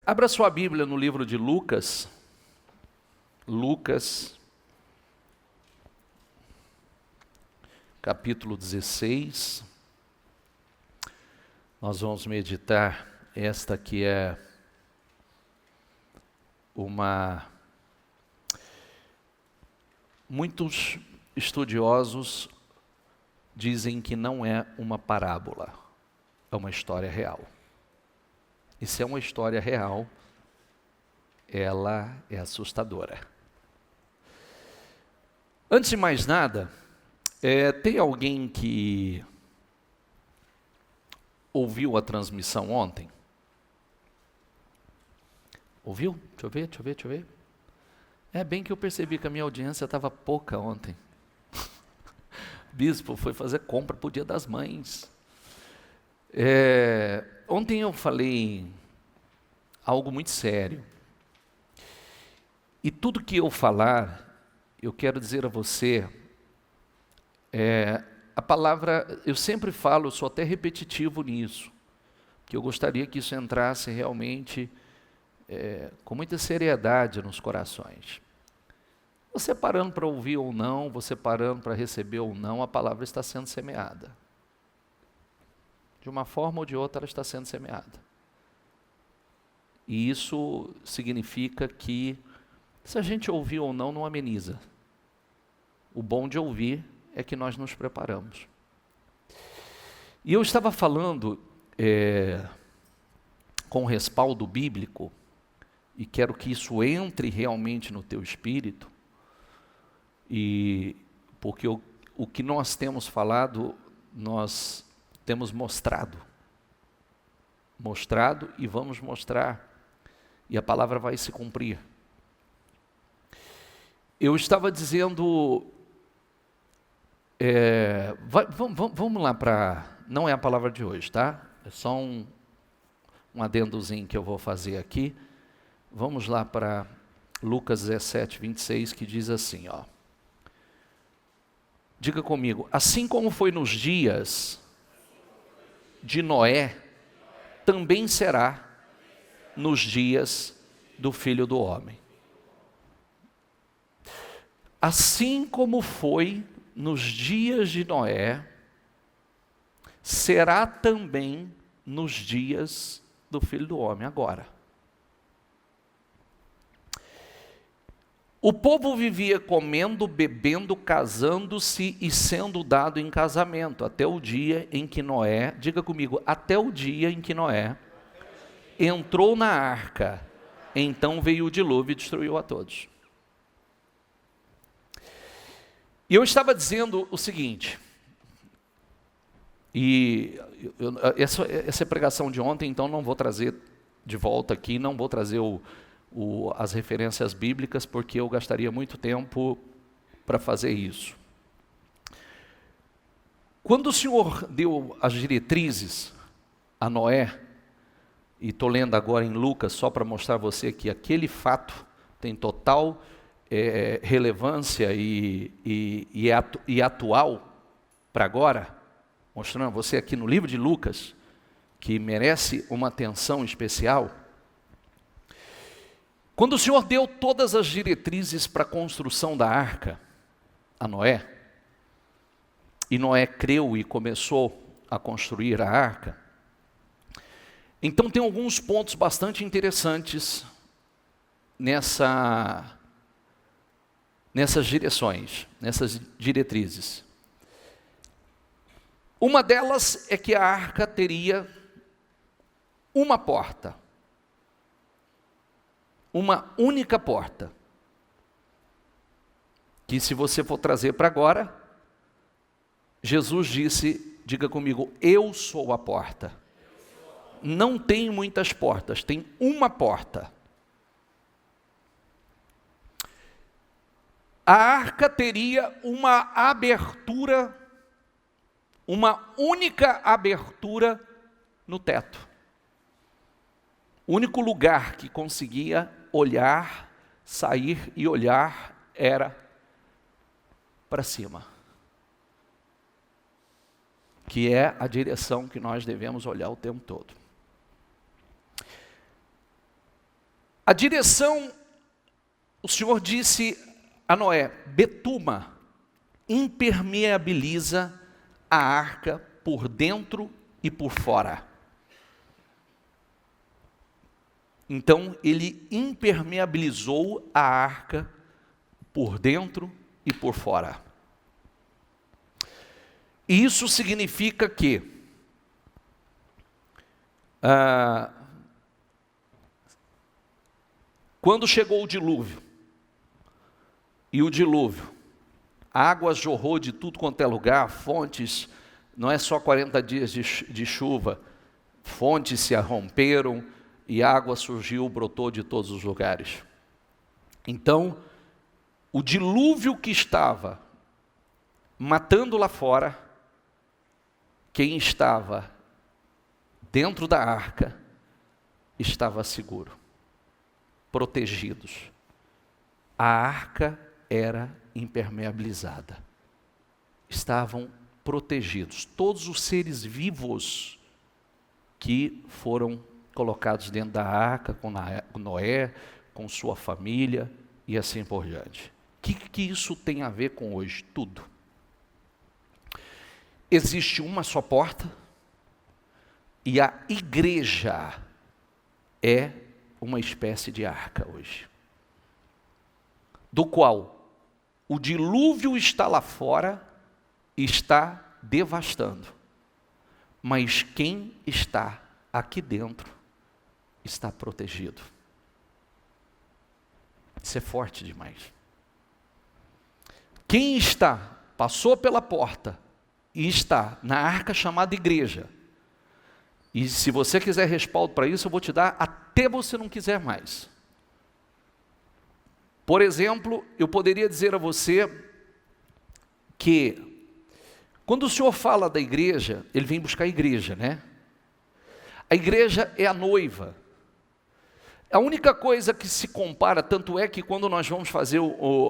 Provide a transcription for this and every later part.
Abra sua Bíblia no livro de Lucas. Lucas, capítulo 16. Nós vamos meditar esta que é uma... Muitos estudiosos dizem que não é uma parábola, é uma história real. E se é uma história real, ela é assustadora. Antes de mais nada, tem alguém que ouviu a transmissão ontem? Ouviu? Deixa eu ver. É bem que eu percebi que a minha audiência estava pouca ontem. Bispo foi fazer compra para o Dia das Mães. Ontem eu falei algo muito sério. E tudo que eu falar, eu quero dizer a você, a palavra, eu sempre falo, eu sou até repetitivo nisso, que eu gostaria que isso entrasse realmente com muita seriedade nos corações. Você parando para ouvir ou não, você parando para receber ou não, a palavra está sendo semeada. De uma forma ou de outra, ela está sendo semeada. E isso significa que, se a gente ouvir ou não, não ameniza. O bom de ouvir é que nós nos preparamos. E eu estava falando com respaldo bíblico, e quero que isso entre realmente no teu espírito, porque o que nós temos falado, nós temos mostrado e vamos mostrar, e a palavra vai se cumprir. Eu estava dizendo, vamos lá para, não é a palavra de hoje, tá? É só um adendozinho que eu vou fazer aqui. Vamos lá para Lucas 17, 26, que diz assim, ó. Diga comigo, assim como foi nos dias de Noé, também será nos dias do Filho do Homem. Assim como foi nos dias de Noé, será também nos dias do Filho do Homem, agora. O povo vivia comendo, bebendo, casando-se e sendo dado em casamento, até o dia em que Noé, diga comigo, até o dia em que Noé entrou na arca, então veio o dilúvio e destruiu a todos. E eu estava dizendo o seguinte, essa é a pregação de ontem, então não vou trazer de volta aqui, não vou trazer as referências bíblicas, porque eu gastaria muito tempo para fazer isso. Quando o Senhor deu as diretrizes a Noé, e estou lendo agora em Lucas, só para mostrar a você que aquele fato tem total relevância e atual para agora, mostrando a você aqui no livro de Lucas, que merece uma atenção especial. Quando o Senhor deu todas as diretrizes para a construção da arca a Noé, e Noé creu e começou a construir a arca, então tem alguns pontos bastante interessantes nessas direções, nessas diretrizes. Uma delas é que a arca teria uma porta. Uma única porta, que se você for trazer para agora, Jesus disse, diga comigo, eu sou a porta. Não tem muitas portas, tem uma porta. A arca teria uma abertura, uma única abertura no teto. O único lugar que conseguia olhar, sair e olhar era para cima. Que é a direção que nós devemos olhar o tempo todo. A direção, o Senhor disse a Noé: betuma, impermeabiliza a arca por dentro e por fora. Então ele impermeabilizou a arca por dentro e por fora. E isso significa que quando chegou o dilúvio, e o dilúvio, a água jorrou de tudo quanto é lugar, fontes, não é só 40 dias de chuva, fontes se romperam e a água surgiu, brotou de todos os lugares. Então, o dilúvio que estava matando lá fora, quem estava dentro da arca estava seguro, protegidos. A arca era impermeabilizada. Estavam protegidos. Todos os seres vivos que foram colocados dentro da arca, com Noé, com sua família e assim por diante. O que isso tem a ver com hoje? Tudo. Existe uma só porta e a igreja é uma espécie de arca hoje, do qual o dilúvio está lá fora e está devastando, mas quem está aqui dentro está protegido. Isso é forte demais. Quem passou pela porta e está na arca chamada igreja, e se você quiser respaldo para isso, eu vou te dar até você não quiser mais. Por exemplo, eu poderia dizer a você que, quando o Senhor fala da igreja, Ele vem buscar a igreja, né? A igreja é a noiva. A única coisa que se compara, tanto é que quando nós vamos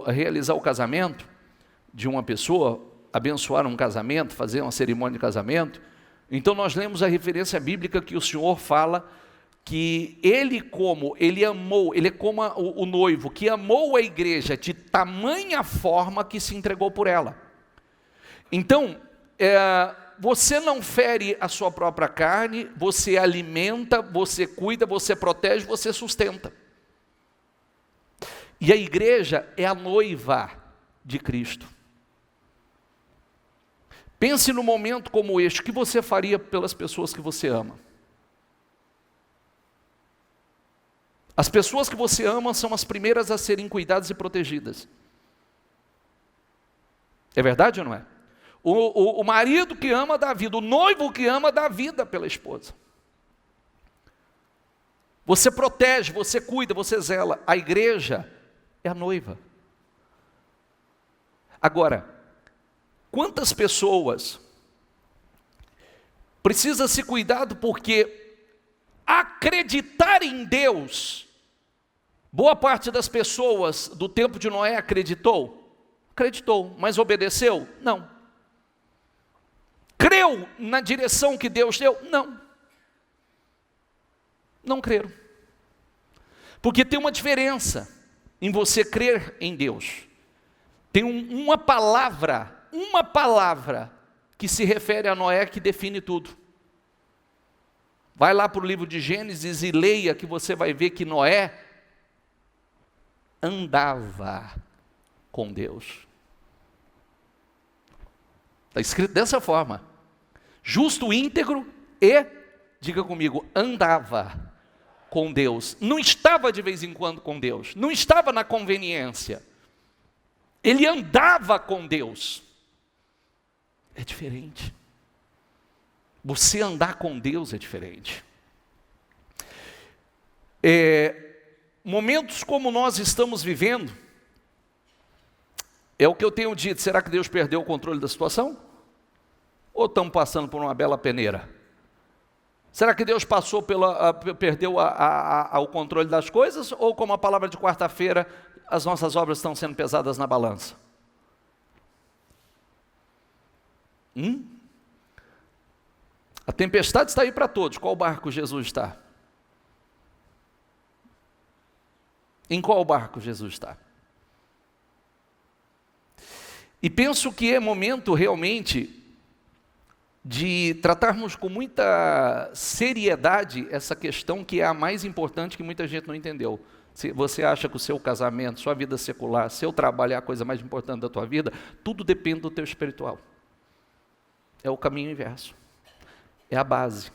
realizar o casamento de uma pessoa, abençoar um casamento, fazer uma cerimônia de casamento, então nós lemos a referência bíblica que o Senhor fala que Ele amou, Ele é como o noivo que amou a igreja de tamanha forma que se entregou por ela. Então, você não fere a sua própria carne, você alimenta, você cuida, você protege, você sustenta. E a igreja é a noiva de Cristo. Pense num momento como este, o que você faria pelas pessoas que você ama? As pessoas que você ama são as primeiras a serem cuidadas e protegidas. É verdade ou não é? O marido que ama dá vida, o noivo que ama dá vida pela esposa. Você protege, você cuida, você zela. A igreja é a noiva. Agora, quantas pessoas precisa se cuidado porque acreditar em Deus, boa parte das pessoas do tempo de Noé acreditou, mas obedeceu? Não. Creu na direção que Deus deu? Não creram. Porque tem uma diferença em você crer em Deus. Tem uma palavra que se refere a Noé que define tudo. Vai lá para o livro de Gênesis e leia que você vai ver que Noé andava com Deus. Está escrito dessa forma: justo, íntegro e, diga comigo, andava com Deus. Não estava de vez em quando com Deus, não estava na conveniência. Ele andava com Deus. É diferente. Você andar com Deus é diferente. Momentos como nós estamos vivendo, é o que eu tenho dito: será que Deus perdeu o controle da situação? Ou estamos passando por uma bela peneira? Será que Deus perdeu o controle das coisas? Ou, como a palavra de quarta-feira, as nossas obras estão sendo pesadas na balança? A tempestade está aí para todos. Qual barco Jesus está? Em qual barco Jesus está? E penso que é momento realmente de tratarmos com muita seriedade essa questão que é a mais importante, que muita gente não entendeu. Se você acha que o seu casamento, sua vida secular, seu trabalho é a coisa mais importante da tua vida, tudo depende do teu espiritual. É o caminho inverso. É a base.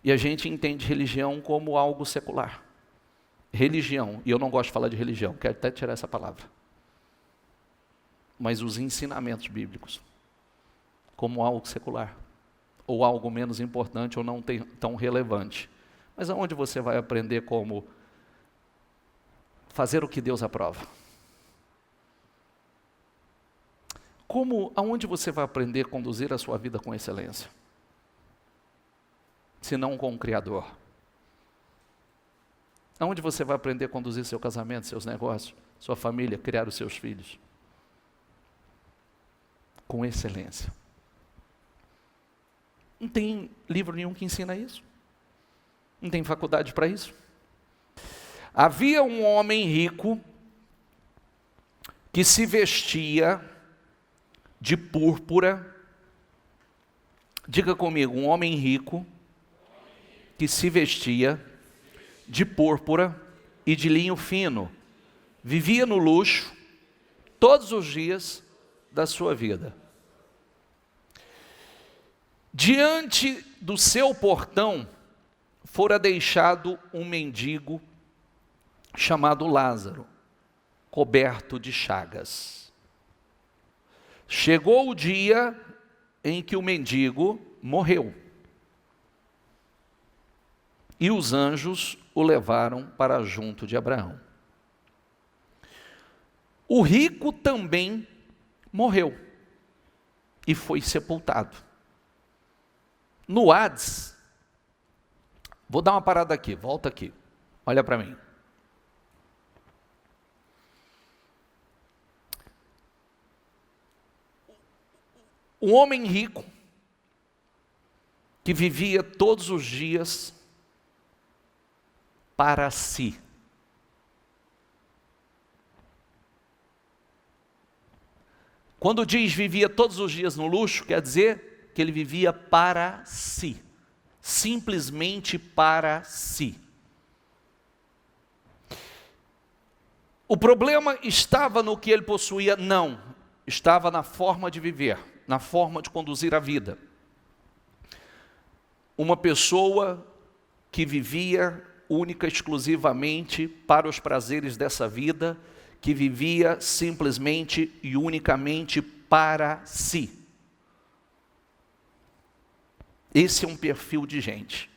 E a gente entende religião como algo secular. Religião, e eu não gosto de falar de religião, quero até tirar essa palavra. Mas os ensinamentos bíblicos, como algo secular, ou algo menos importante, ou não tão relevante. Mas aonde você vai aprender como fazer o que Deus aprova? Aonde você vai aprender a conduzir a sua vida com excelência? Se não com o Criador. Aonde você vai aprender a conduzir seu casamento, seus negócios, sua família, criar os seus filhos? Com excelência. Não tem livro nenhum que ensina isso. Não tem faculdade para isso. Havia um homem rico que se vestia de púrpura. Diga comigo, um homem rico que se vestia de púrpura e de linho fino. Vivia no luxo todos os dias da sua vida. Diante do seu portão fora deixado um mendigo chamado Lázaro, coberto de chagas. Chegou o dia em que o mendigo morreu. E os anjos o levaram para junto de Abraão. O rico também morreu e foi sepultado. No Hades, vou dar uma parada aqui, volta aqui, olha para mim. Um homem rico, que vivia todos os dias para si. Quando diz vivia todos os dias no luxo, quer dizer que ele vivia para si. Simplesmente para si. O problema estava no que ele possuía? Não. Estava na forma de viver, na forma de conduzir a vida. Uma pessoa que vivia única, exclusivamente para os prazeres dessa vida, que vivia simplesmente e unicamente para si. Esse é um perfil de gente.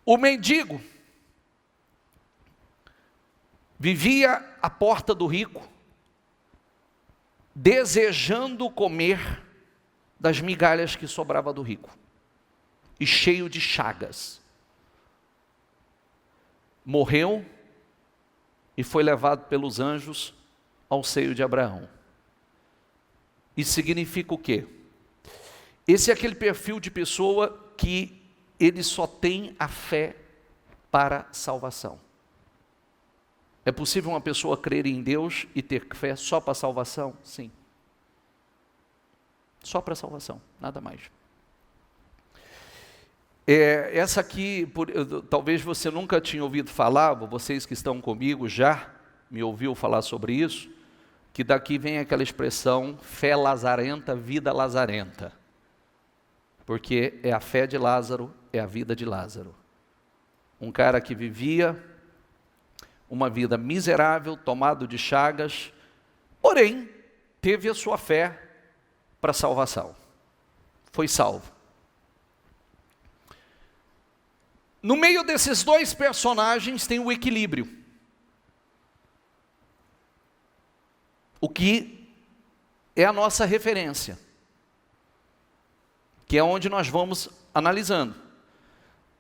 O mendigo vivia à porta do rico, desejando comer das migalhas que sobrava do rico, e cheio de chagas. Morreu e foi levado pelos anjos ao seio de Abraão. Isso significa o quê? Esse é aquele perfil de pessoa que ele só tem a fé para salvação. É possível uma pessoa crer em Deus e ter fé só para salvação? Sim. Só para salvação, nada mais. Essa aqui, talvez você nunca tinha ouvido falar, vocês que estão comigo já me ouviu falar sobre isso, que daqui vem aquela expressão, fé lazarenta, vida lazarenta. Porque é a fé de Lázaro, é a vida de Lázaro. Um cara que vivia uma vida miserável, tomado de chagas, porém, teve a sua fé para salvação. Foi salvo. No meio desses dois personagens tem o equilíbrio. O que é a nossa referência. Que é onde nós vamos analisando.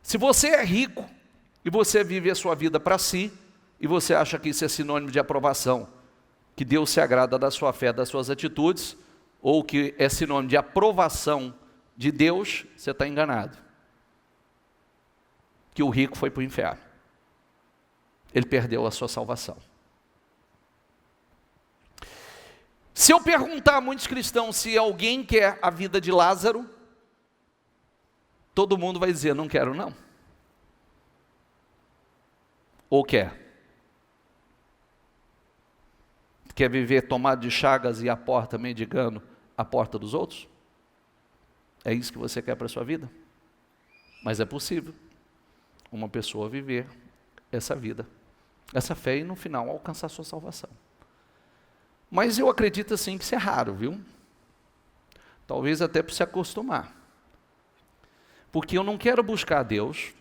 Se você é rico e você vive a sua vida para si, e você acha que isso é sinônimo de aprovação, que Deus se agrada da sua fé, das suas atitudes, ou que é sinônimo de aprovação de Deus, você está enganado. Que o rico foi para o inferno. ele perdeu a sua salvação. Se eu perguntar a muitos cristãos se alguém quer a vida de Lázaro, todo mundo vai dizer, não quero não. Ou quer? Quer viver tomado de chagas e a porta mendigando a porta dos outros? É isso que você quer para a sua vida? Mas é possível uma pessoa viver essa vida, essa fé e no final alcançar a sua salvação. Mas eu acredito assim que isso é raro, viu? Talvez até para se acostumar. Porque eu não quero buscar a Deus,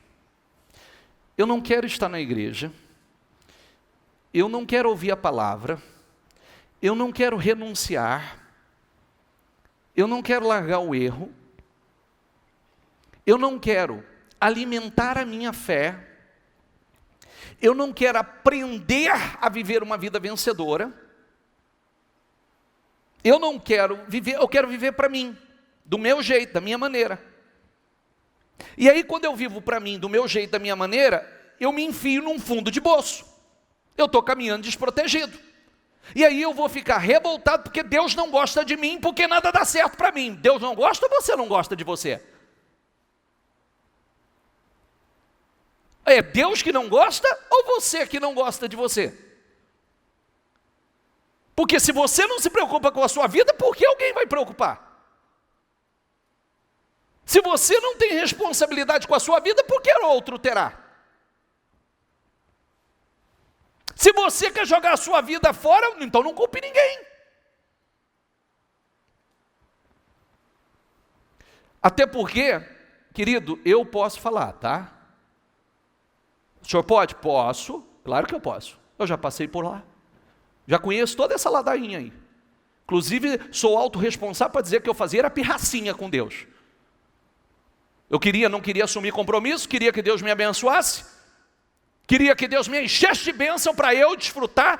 eu não quero estar na igreja, eu não quero ouvir a palavra, eu não quero renunciar, eu não quero largar o erro, eu não quero alimentar a minha fé, eu não quero aprender a viver uma vida vencedora, eu não quero viver, eu quero viver para mim, do meu jeito, da minha maneira. E aí quando eu vivo para mim, do meu jeito, da minha maneira, eu me enfio num fundo de poço. Eu estou caminhando desprotegido. E aí eu vou ficar revoltado porque Deus não gosta de mim, porque nada dá certo para mim. Deus não gosta ou você não gosta de você? É Deus que não gosta ou você que não gosta de você? Porque se você não se preocupa com a sua vida, por que alguém vai preocupar? Se você não tem responsabilidade com a sua vida, por que outro terá? Se você quer jogar a sua vida fora, então não culpe ninguém. Até porque, querido, eu posso falar, tá? O senhor pode? Posso, claro que eu posso. Eu já passei por lá. Já conheço toda essa ladainha aí. Inclusive, sou autorresponsável para dizer que eu fazia era pirracinha com Deus. Eu não queria assumir compromisso, queria que Deus me abençoasse, queria que Deus me enchesse de bênção para eu desfrutar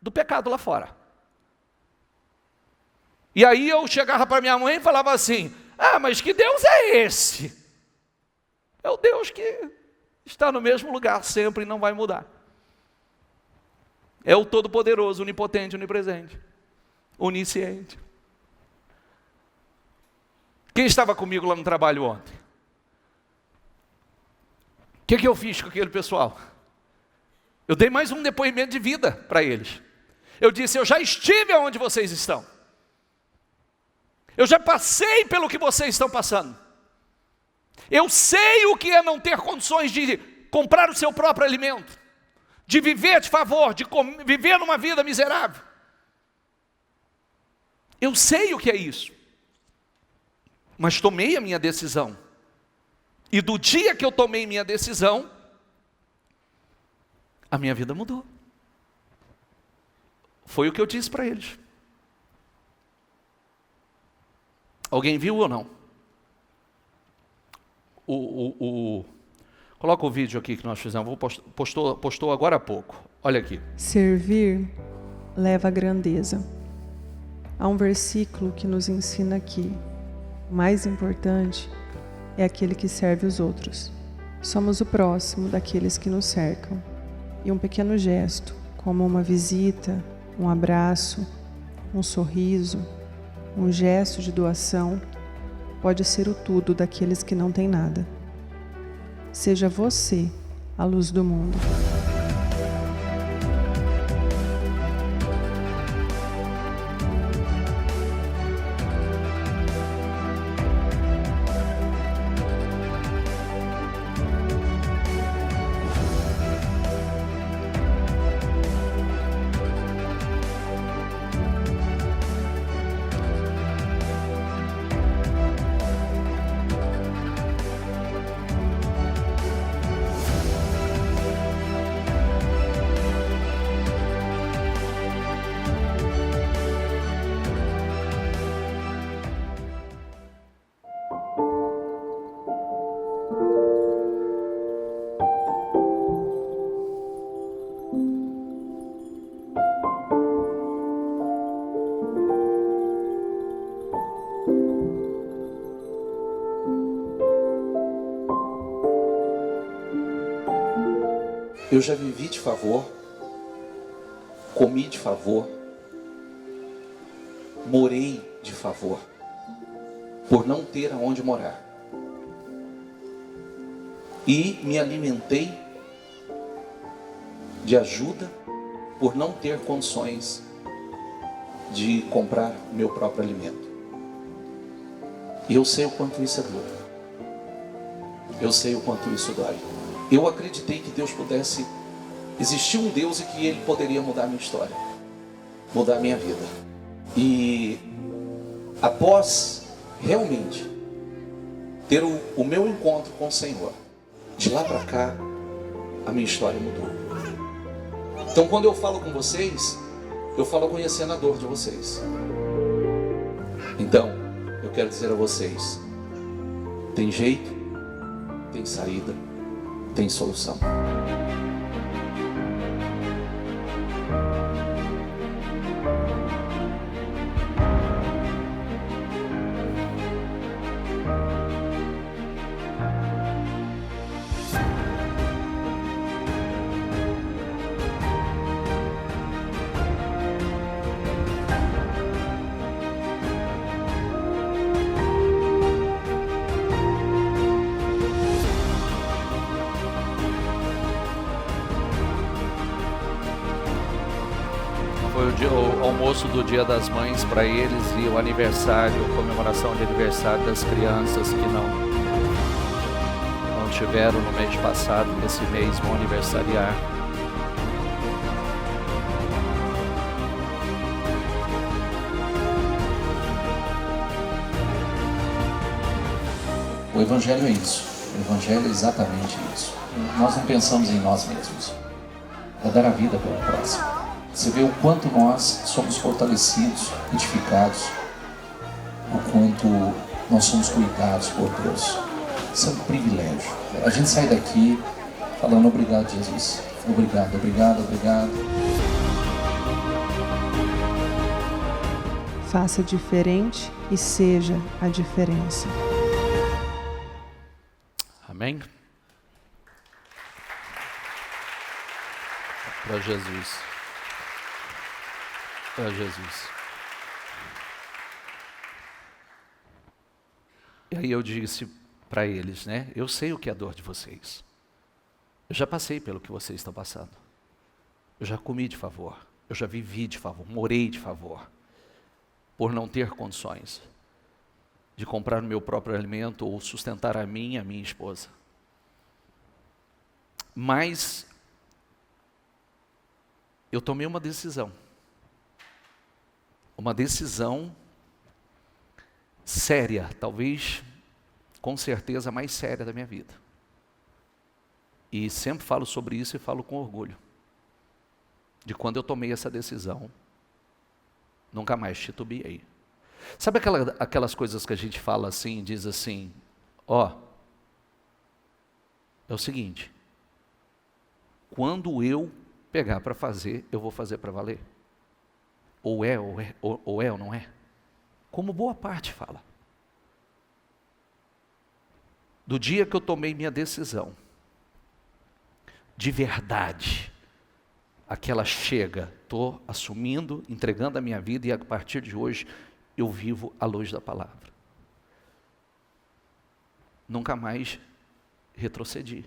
do pecado lá fora. E aí eu chegava para minha mãe e falava assim, mas que Deus é esse? É o Deus que está no mesmo lugar sempre e não vai mudar. É o Todo-Poderoso, Onipotente, Onipresente, Onisciente. Quem estava comigo lá no trabalho ontem? O que eu fiz com aquele pessoal? Eu dei mais um depoimento de vida para eles. Eu disse, eu já estive onde vocês estão. Eu já passei pelo que vocês estão passando. Eu sei o que é não ter condições de comprar o seu próprio alimento, de viver de favor, de viver numa vida miserável. Eu sei o que é isso. Mas tomei a minha decisão. E do dia que eu tomei minha decisão, a minha vida mudou. Foi o que eu disse para eles. Alguém viu ou não? Coloca o vídeo aqui que nós fizemos. Postou agora há pouco. Olha aqui. Servir leva à grandeza. Há um versículo que nos ensina que o mais importante é aquele que serve os outros. Somos o próximo daqueles que nos cercam. E um pequeno gesto, como uma visita, um abraço, um sorriso, um gesto de doação, pode ser o tudo daqueles que não têm nada. Seja você a luz do mundo. Eu já vivi de favor, comi de favor, morei de favor, por não ter aonde morar. E me alimentei de ajuda por não ter condições de comprar meu próprio alimento. E eu sei o quanto isso é duro. Eu sei o quanto isso dói. Eu acreditei que Deus pudesse existir um Deus e que Ele poderia mudar a minha história, mudar a minha vida. E após realmente ter o meu encontro com o Senhor, de lá para cá, a minha história mudou. Então quando eu falo com vocês, eu falo conhecendo a dor de vocês. Então, eu quero dizer a vocês, tem jeito, tem saída, tem solução. Foi o almoço do Dia das Mães para eles e o aniversário, a comemoração de aniversário das crianças que não tiveram no mês passado, nesse mês vão aniversariar. O Evangelho é isso. O Evangelho é exatamente isso. Nós não pensamos em nós mesmos. É dar a vida pelo próximo. Você vê o quanto nós somos fortalecidos, edificados, o quanto nós somos cuidados por Deus. Isso é um privilégio. A gente sai daqui falando obrigado, Jesus. Obrigado, obrigado, obrigado. Faça diferente e seja a diferença. Amém? Para Jesus. Para Jesus. E aí eu disse para eles, né? Eu sei o que é a dor de vocês. Eu já passei pelo que vocês estão passando. Eu já comi de favor. Eu já vivi de favor. Morei de favor. Por não ter condições de comprar o meu próprio alimento ou sustentar a mim e a minha esposa. Mas eu tomei uma decisão. Uma decisão séria, talvez, com certeza, a mais séria da minha vida. E sempre falo sobre isso e falo com orgulho. De quando eu tomei essa decisão, nunca mais titubeei. Sabe aquelas coisas que a gente fala assim, diz assim, ó, é o seguinte, quando eu pegar para fazer, eu vou fazer para valer. Ou é ou não é? Como boa parte fala. Do dia que eu tomei minha decisão, de verdade, aquela chega, estou assumindo, entregando a minha vida e a partir de hoje eu vivo à luz da palavra. Nunca mais retrocedi.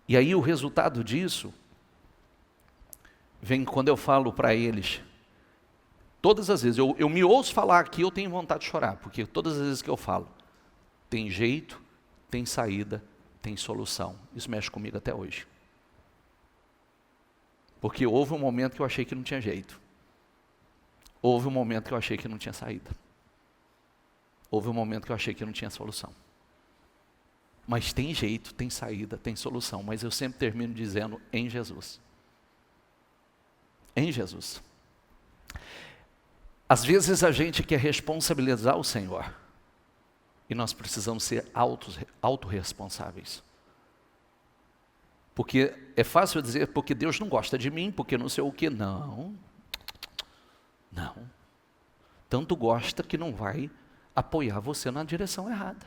E aí o resultado disso vem quando eu falo para eles, todas as vezes, eu me ouço falar aqui, eu tenho vontade de chorar, porque todas as vezes que eu falo, tem jeito, tem saída, tem solução. Isso mexe comigo até hoje. Porque houve um momento que eu achei que não tinha jeito. Houve um momento que eu achei que não tinha saída. Houve um momento que eu achei que não tinha solução. Mas tem jeito, tem saída, tem solução. Mas eu sempre termino dizendo, em Jesus. Em Jesus. Às vezes a gente quer responsabilizar o Senhor. E nós precisamos ser autorresponsáveis. Porque é fácil dizer, porque Deus não gosta de mim, porque não sei o que. Não. Não. Tanto gosta que não vai apoiar você na direção errada.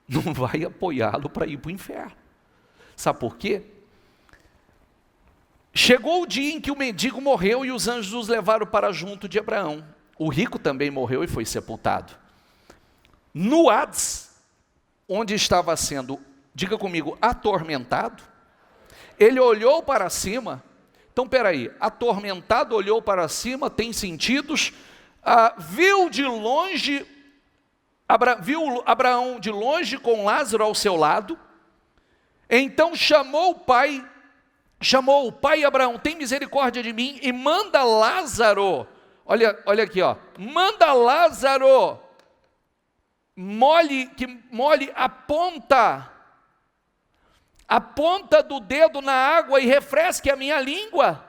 Não vai apoiá-lo para ir para o inferno. Sabe por quê? Chegou o dia em que o mendigo morreu e os anjos os levaram para junto de Abraão. O rico também morreu e foi sepultado. No Hades, onde estava sendo, diga comigo, atormentado, ele olhou para cima. Então, peraí, atormentado, olhou para cima, tem sentidos, viu de longe, viu Abraão de longe com Lázaro ao seu lado, então chamou o pai Abraão, tem misericórdia de mim e manda Lázaro, olha aqui, ó, manda Lázaro, molhe a ponta do dedo na água e refresque a minha língua.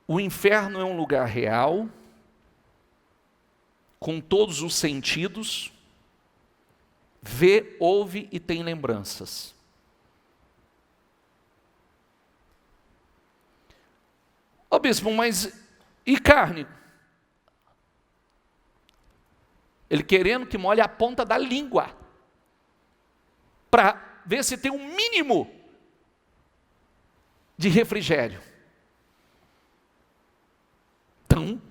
O inferno é um lugar real, com todos os sentidos, vê, ouve e tem lembranças. Ô bispo, mas e carne? Ele querendo que molhe a ponta da língua, para ver se tem um mínimo de refrigério. Então,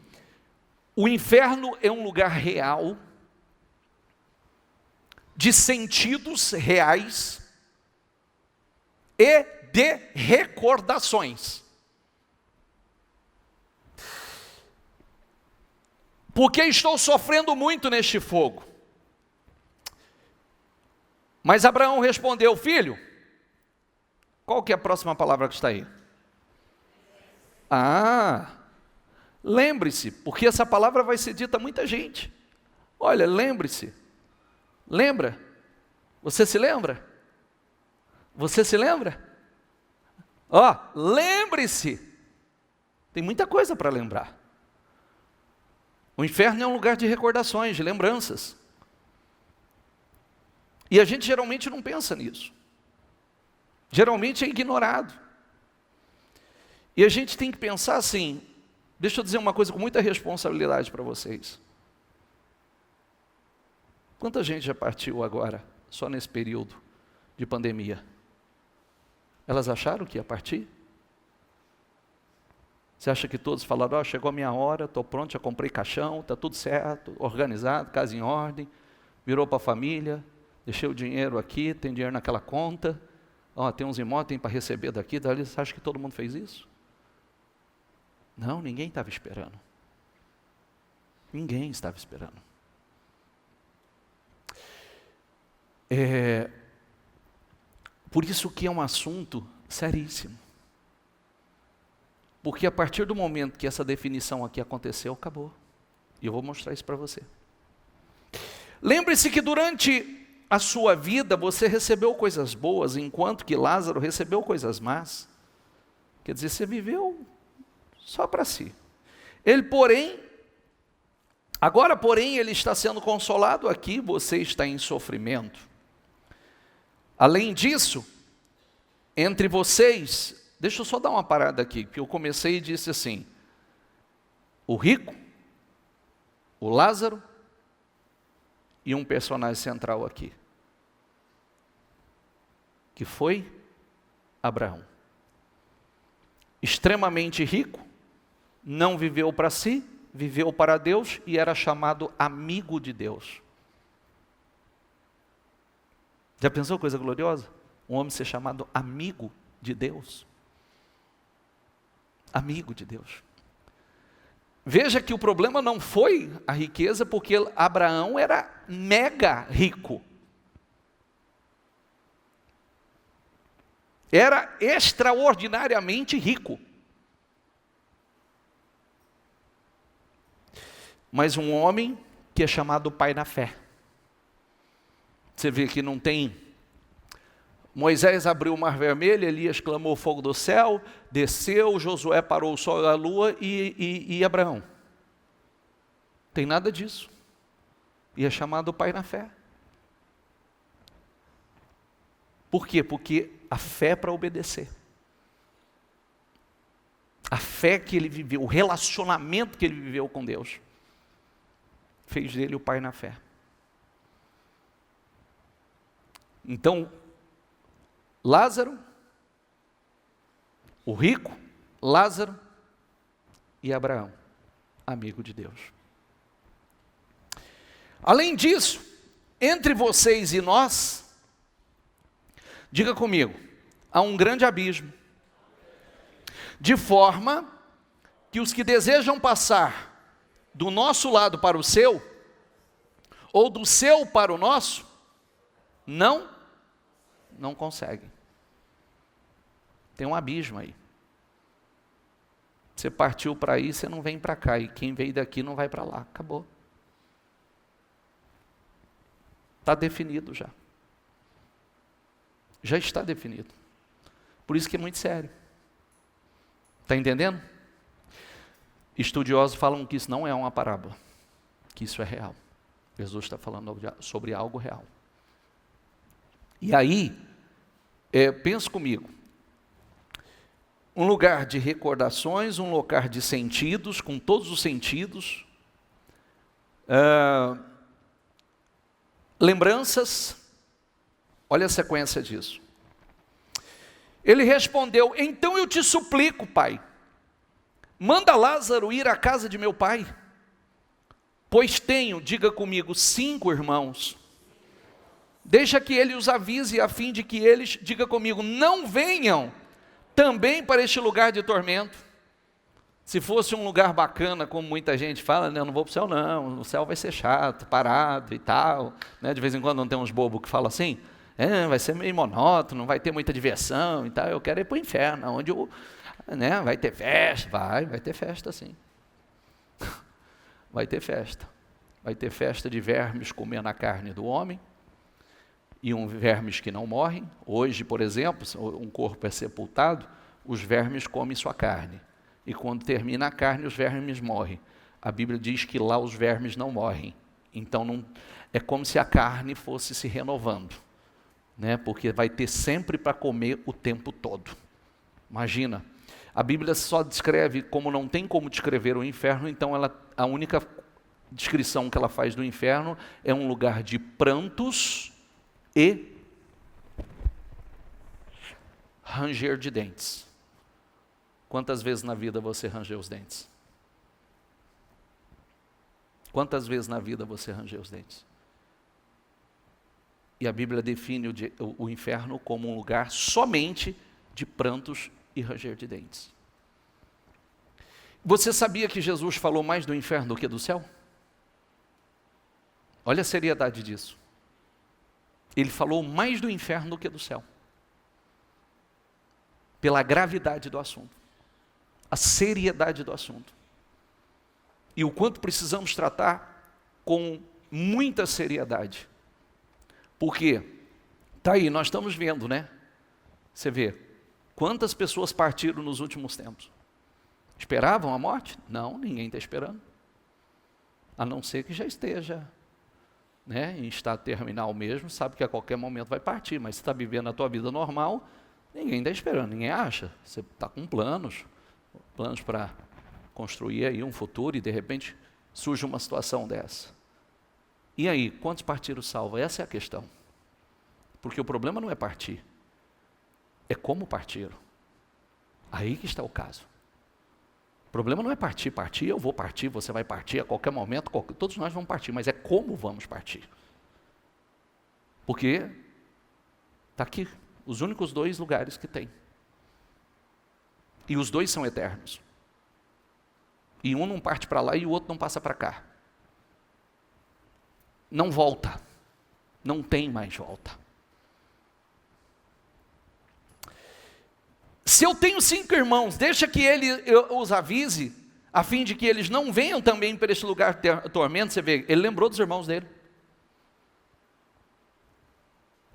o inferno é um lugar real, de sentidos reais e de recordações. Porque estou sofrendo muito neste fogo. Mas Abraão respondeu: filho, qual que é a próxima palavra que está aí? Lembre-se, porque essa palavra vai ser dita a muita gente. Olha, lembre-se. Lembra? Você se lembra? Você se lembra? Lembre-se. Tem muita coisa para lembrar. O inferno é um lugar de recordações, de lembranças. E a gente geralmente não pensa nisso. Geralmente é ignorado. E a gente tem que pensar assim, deixa eu dizer uma coisa com muita responsabilidade para vocês. Quanta gente já partiu agora, só nesse período de pandemia? Elas acharam que ia partir? Você acha que todos falaram, chegou a minha hora, estou pronto, já comprei caixão, está tudo certo, organizado, casa em ordem, virou para a família, deixei o dinheiro aqui, tem dinheiro naquela conta, tem uns imóveis, tem para receber daqui, dali. Você acha que todo mundo fez isso? Não, ninguém estava esperando. Ninguém estava esperando. Por isso que é um assunto seríssimo. Porque a partir do momento que essa definição aqui aconteceu, acabou. E eu vou mostrar isso para você. Lembre-se que durante a sua vida você recebeu coisas boas, enquanto que Lázaro recebeu coisas más. Quer dizer, você viveu só para si. Agora, porém, ele está sendo consolado aqui, você está em sofrimento. Além disso, entre vocês, deixa eu só dar uma parada aqui, que eu comecei e disse assim, o rico, o Lázaro e um personagem central aqui, que foi Abraão. Extremamente rico, não viveu para si, viveu para Deus e era chamado amigo de Deus. Já pensou coisa gloriosa? Um homem ser chamado amigo de Deus. Amigo de Deus. Veja que o problema não foi a riqueza, porque Abraão era mega rico. Era extraordinariamente rico. Mas um homem que é chamado pai na fé. Você vê que não tem... Moisés abriu o mar vermelho, Elias clamou fogo do céu, desceu, Josué parou o sol e a lua e Abraão. Tem nada disso. E é chamado pai na fé. Por quê? Porque a fé é para obedecer. A fé que ele viveu, o relacionamento que ele viveu com Deus, fez dele o pai na fé. Então, Lázaro, o rico, Lázaro e Abraão, amigo de Deus. Além disso, entre vocês e nós, diga comigo, há um grande abismo, de forma que os que desejam passar do nosso lado para o seu, ou do seu para o nosso, não conseguem. Tem um abismo aí. Você partiu para aí, você não vem para cá, e quem veio daqui não vai para lá, acabou. Está definido já. Já está definido. Por isso que é muito sério. Está entendendo? Estudiosos falam que isso não é uma parábola, que isso é real. Jesus está falando sobre algo real. E aí, pensa comigo, um lugar de recordações, um lugar de sentidos, com todos os sentidos, lembranças, olha a sequência disso. Ele respondeu, então eu te suplico, pai, manda Lázaro ir à casa de meu pai, pois tenho, diga comigo, 5 irmãos. Deixa que ele os avise, a fim de que eles, diga comigo, não venham também para este lugar de tormento. Se fosse um lugar bacana, como muita gente fala, eu não vou para o céu não, o céu vai ser chato, parado e tal. Né? De vez em quando não tem uns bobos que falam assim, vai ser meio monótono, não vai ter muita diversão e tal. Eu quero ir para o inferno, onde vai ter festa, vai ter festa sim. Vai ter festa. Vai ter festa de vermes comendo a carne do homem, e vermes que não morrem. Hoje, por exemplo, um corpo é sepultado, os vermes comem sua carne. E quando termina a carne, os vermes morrem. A Bíblia diz que lá os vermes não morrem. Então, é como se a carne fosse se renovando. Né? Porque vai ter sempre para comer o tempo todo. Imagina, a Bíblia só descreve, como não tem como descrever o inferno, então a única descrição que ela faz do inferno é um lugar de prantos e ranger de dentes. Quantas vezes na vida você rangeu os dentes? Quantas vezes na vida você rangeu os dentes? E a Bíblia define o inferno como um lugar somente de prantos e ranger de dentes. Você sabia que Jesus falou mais do inferno do que do céu? Olha a seriedade disso. Ele falou mais do inferno do que do céu. Pela gravidade do assunto. A seriedade do assunto. E o quanto precisamos tratar com muita seriedade. Porque, tá aí, nós estamos vendo, né? Você vê, quantas pessoas partiram nos últimos tempos? Esperavam a morte? Não, ninguém está esperando. A não ser que já esteja, né, em estado terminal mesmo, sabe que a qualquer momento vai partir, mas se está vivendo a tua vida normal, ninguém está esperando, ninguém acha. Você está com planos para construir aí um futuro e de repente surge uma situação dessa. E aí, quantos partiram salvos? Essa é a questão. Porque o problema não é partir, é como partiram. Aí que está o caso. O problema não é partir, eu vou partir, você vai partir a qualquer momento, todos nós vamos partir, mas é como vamos partir. Porque está aqui, os únicos 2 lugares que tem. E os 2 são eternos. E um não parte para lá e o outro não passa para cá. Não volta, não tem mais volta. Se eu tenho 5 irmãos, deixa que ele os avise, a fim de que eles não venham também para este lugar de tormento. Você vê, ele lembrou dos irmãos dele.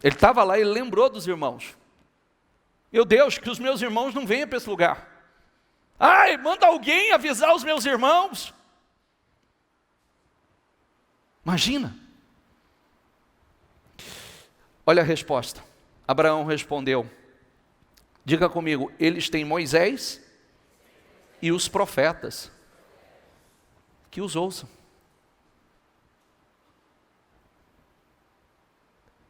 Ele estava lá, ele lembrou dos irmãos. Meu Deus, que os meus irmãos não venham para esse lugar. Ai, manda alguém avisar os meus irmãos. Imagina. Olha a resposta. Abraão respondeu. Diga comigo, eles têm Moisés e os profetas, que os ouçam.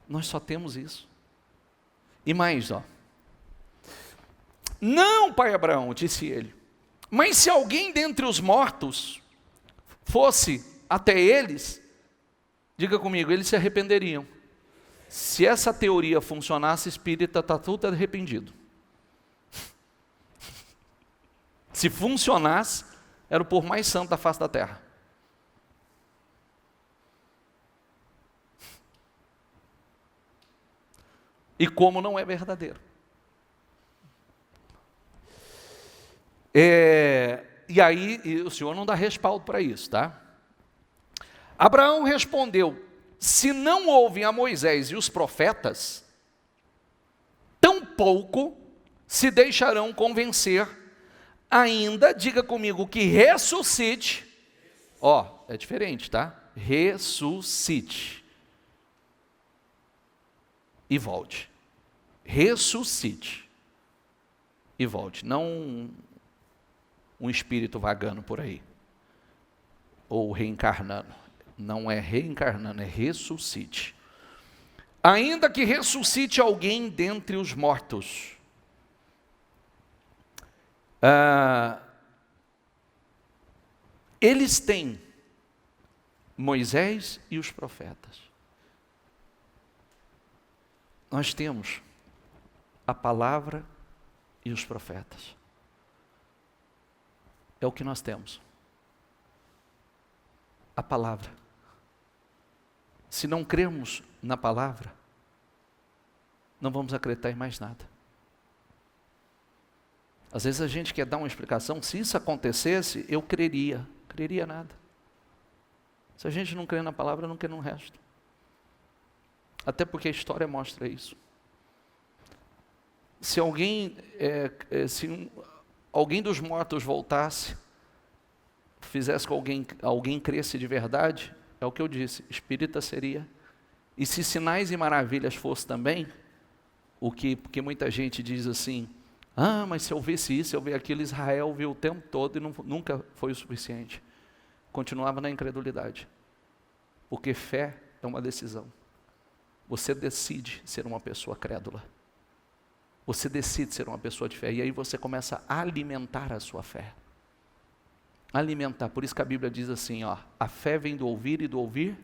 Nós só temos isso. E mais, não, pai Abraão, disse ele, mas se alguém dentre os mortos fosse até eles, diga comigo, eles se arrependeriam. Se essa teoria funcionasse, espírita está tudo arrependido. Se funcionasse, era o povo mais santo da face da terra. E como não é verdadeiro. E aí, o Senhor não dá respaldo para isso, tá? Abraão respondeu, se não ouvem a Moisés e os profetas, tampouco se deixarão convencer, ainda, diga comigo, que ressuscite, é diferente, tá? Ressuscite. E volte. Ressuscite. E volte. Não um espírito vagando por aí. Ou reencarnando. Não é reencarnando, é ressuscite. Ainda que ressuscite alguém dentre os mortos. Eles têm Moisés e os profetas. Nós temos a palavra e os profetas. É o que nós temos. A palavra. Se não crermos na palavra, não vamos acreditar em mais nada. Às vezes a gente quer dar uma explicação, se isso acontecesse, eu creria. Creria nada. Se a gente não crê na palavra, não crê no resto. Até porque a história mostra isso. Se alguém dos mortos voltasse, fizesse com alguém cresce de verdade, é o que eu disse, espírita seria. E se sinais e maravilhas fosse também, porque muita gente diz assim, mas se eu visse isso, se eu ver aquilo, Israel viu o tempo todo e nunca foi o suficiente. Continuava na incredulidade. Porque fé é uma decisão. Você decide ser uma pessoa crédula. Você decide ser uma pessoa de fé. E aí você começa a alimentar a sua fé. Alimentar. Por isso que a Bíblia diz assim, a fé vem do ouvir e do ouvir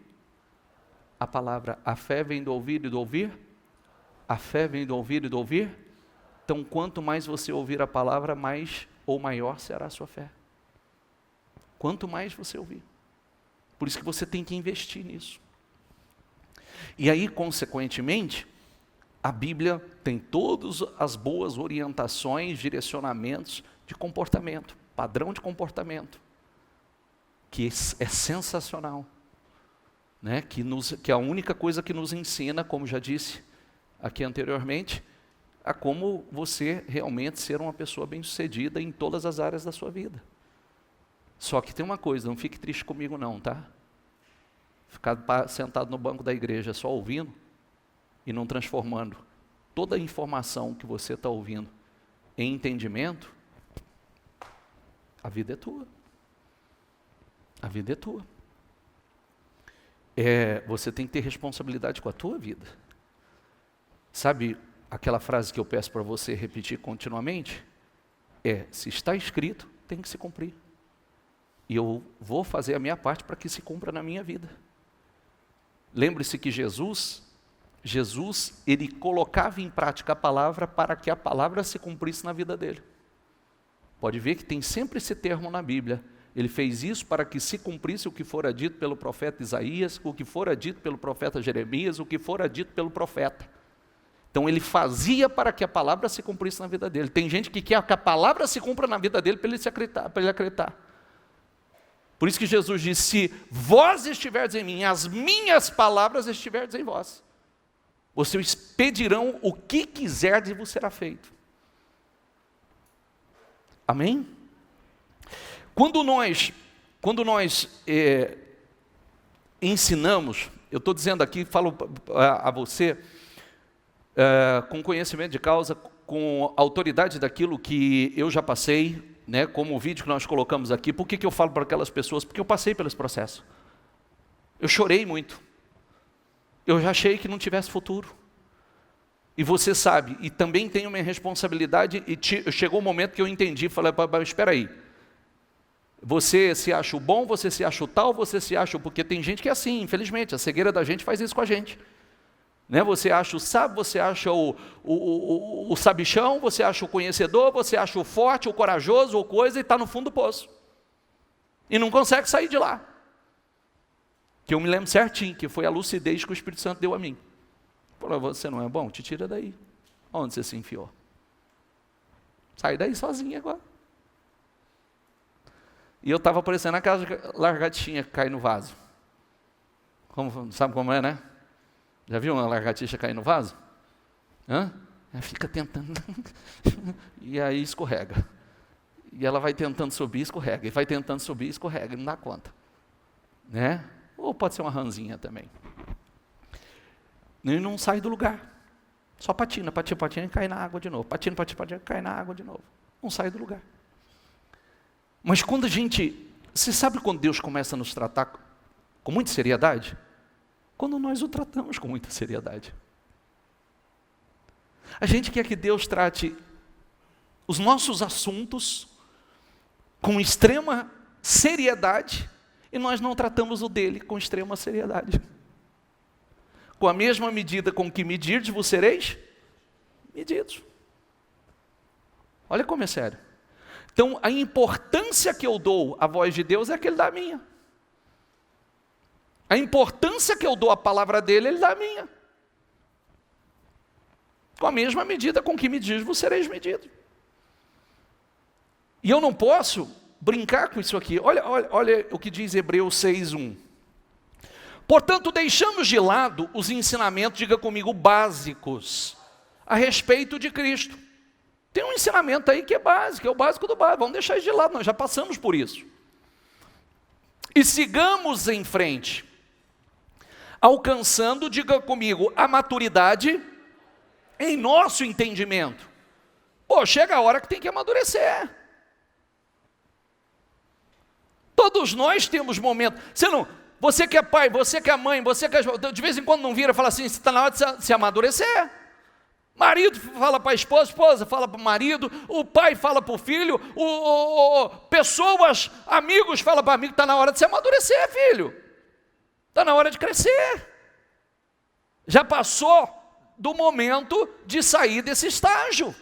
a palavra. A fé vem do ouvir e do ouvir. A fé vem do ouvir e do ouvir. Então, quanto mais você ouvir a palavra, mais ou maior será a sua fé. Quanto mais você ouvir. Por isso que você tem que investir nisso. E aí, consequentemente, a Bíblia tem todas as boas orientações, direcionamentos de comportamento, padrão de comportamento, que é sensacional, né? Que é a única coisa que nos ensina, como já disse aqui anteriormente, a como você realmente ser uma pessoa bem-sucedida em todas as áreas da sua vida. Só que tem uma coisa, não fique triste comigo não, tá? Ficar sentado no banco da igreja só ouvindo e não transformando toda a informação que você está ouvindo em entendimento, a vida é tua. A vida é tua. Você tem que ter responsabilidade com a tua vida. Sabe aquela frase que eu peço para você repetir continuamente? Se está escrito, tem que se cumprir. E eu vou fazer a minha parte para que se cumpra na minha vida. Lembre-se que Jesus, ele colocava em prática a palavra para que a palavra se cumprisse na vida dele. Pode ver que tem sempre esse termo na Bíblia. Ele fez isso para que se cumprisse o que fora dito pelo profeta Isaías, o que fora dito pelo profeta Jeremias, o que fora dito pelo profeta. Então ele fazia para que a palavra se cumprisse na vida dele. Tem gente que quer que a palavra se cumpra na vida dele para ele acreditar. Por isso que Jesus disse, se vós estiverdes em mim, as minhas palavras estiverdes em vós, vocês pedirão o que quiserdes e vos será feito. Amém? Quando nós ensinamos, eu estou dizendo aqui, falo a você, com conhecimento de causa, com autoridade daquilo que eu já passei, né, como o vídeo que nós colocamos aqui. Por que eu falo para aquelas pessoas? Porque eu passei pelos processos. Eu chorei muito. Eu já achei que não tivesse futuro. E você sabe, e também tenho minha responsabilidade, e chegou o momento que eu entendi, falei, espera aí, você se acha o bom, você se acha o tal, você se acha, porque tem gente que é assim, infelizmente, a cegueira da gente faz isso com a gente. Né? Você acha o sábio, você acha o sabichão, você acha o conhecedor, você acha o forte, o corajoso, ou coisa, e está no fundo do poço. E não consegue sair de lá. Que eu me lembro certinho, que foi a lucidez que o Espírito Santo deu a mim. Falou, você não é bom? Te tira daí. Onde você se enfiou? Sai daí sozinho agora. E eu estava parecendo aquela lagartixinha que cai no vaso. Sabe como é, né? Já viu uma lagartixa cair no vaso? Ela fica tentando. E aí escorrega. E ela vai tentando subir, escorrega. E vai tentando subir, escorrega. E não dá conta. Né? Ou pode ser uma ranzinha também. E não sai do lugar. Só patina e cai na água de novo. Patina, cai na água de novo. Não sai do lugar. Mas quando a gente... Você sabe quando Deus começa a nos tratar com muita seriedade? Quando nós o tratamos com muita seriedade. A gente quer que Deus trate os nossos assuntos com extrema seriedade e nós não tratamos o dele com extrema seriedade. Com a mesma medida com que medirdes, vos sereis medidos. Olha como é sério. Então, a importância que eu dou à voz de Deus é que Ele dá a minha. A importância que eu dou à palavra dEle, Ele dá a minha. Com a mesma medida com que medirdes, vos sereis medidos. E eu não posso brincar com isso aqui. Olha o que diz Hebreus 6:1. Portanto, deixamos de lado os ensinamentos, diga comigo, básicos, a respeito de Cristo. Tem um ensinamento aí que é básico, é o básico do básico. Vamos deixar isso de lado, nós já passamos por isso. E sigamos em frente, alcançando, diga comigo, a maturidade em nosso entendimento. Pô, chega a hora que tem que amadurecer. Todos nós temos momentos. Você que é pai, você que é mãe, você que é, de vez em quando não vira e fala assim, está na hora de se amadurecer. Marido fala para a esposa fala para o marido, o pai fala para o filho, pessoas, amigos falam para amigo, está na hora de se amadurecer, filho. Está na hora de crescer. Já passou do momento de sair desse estágio.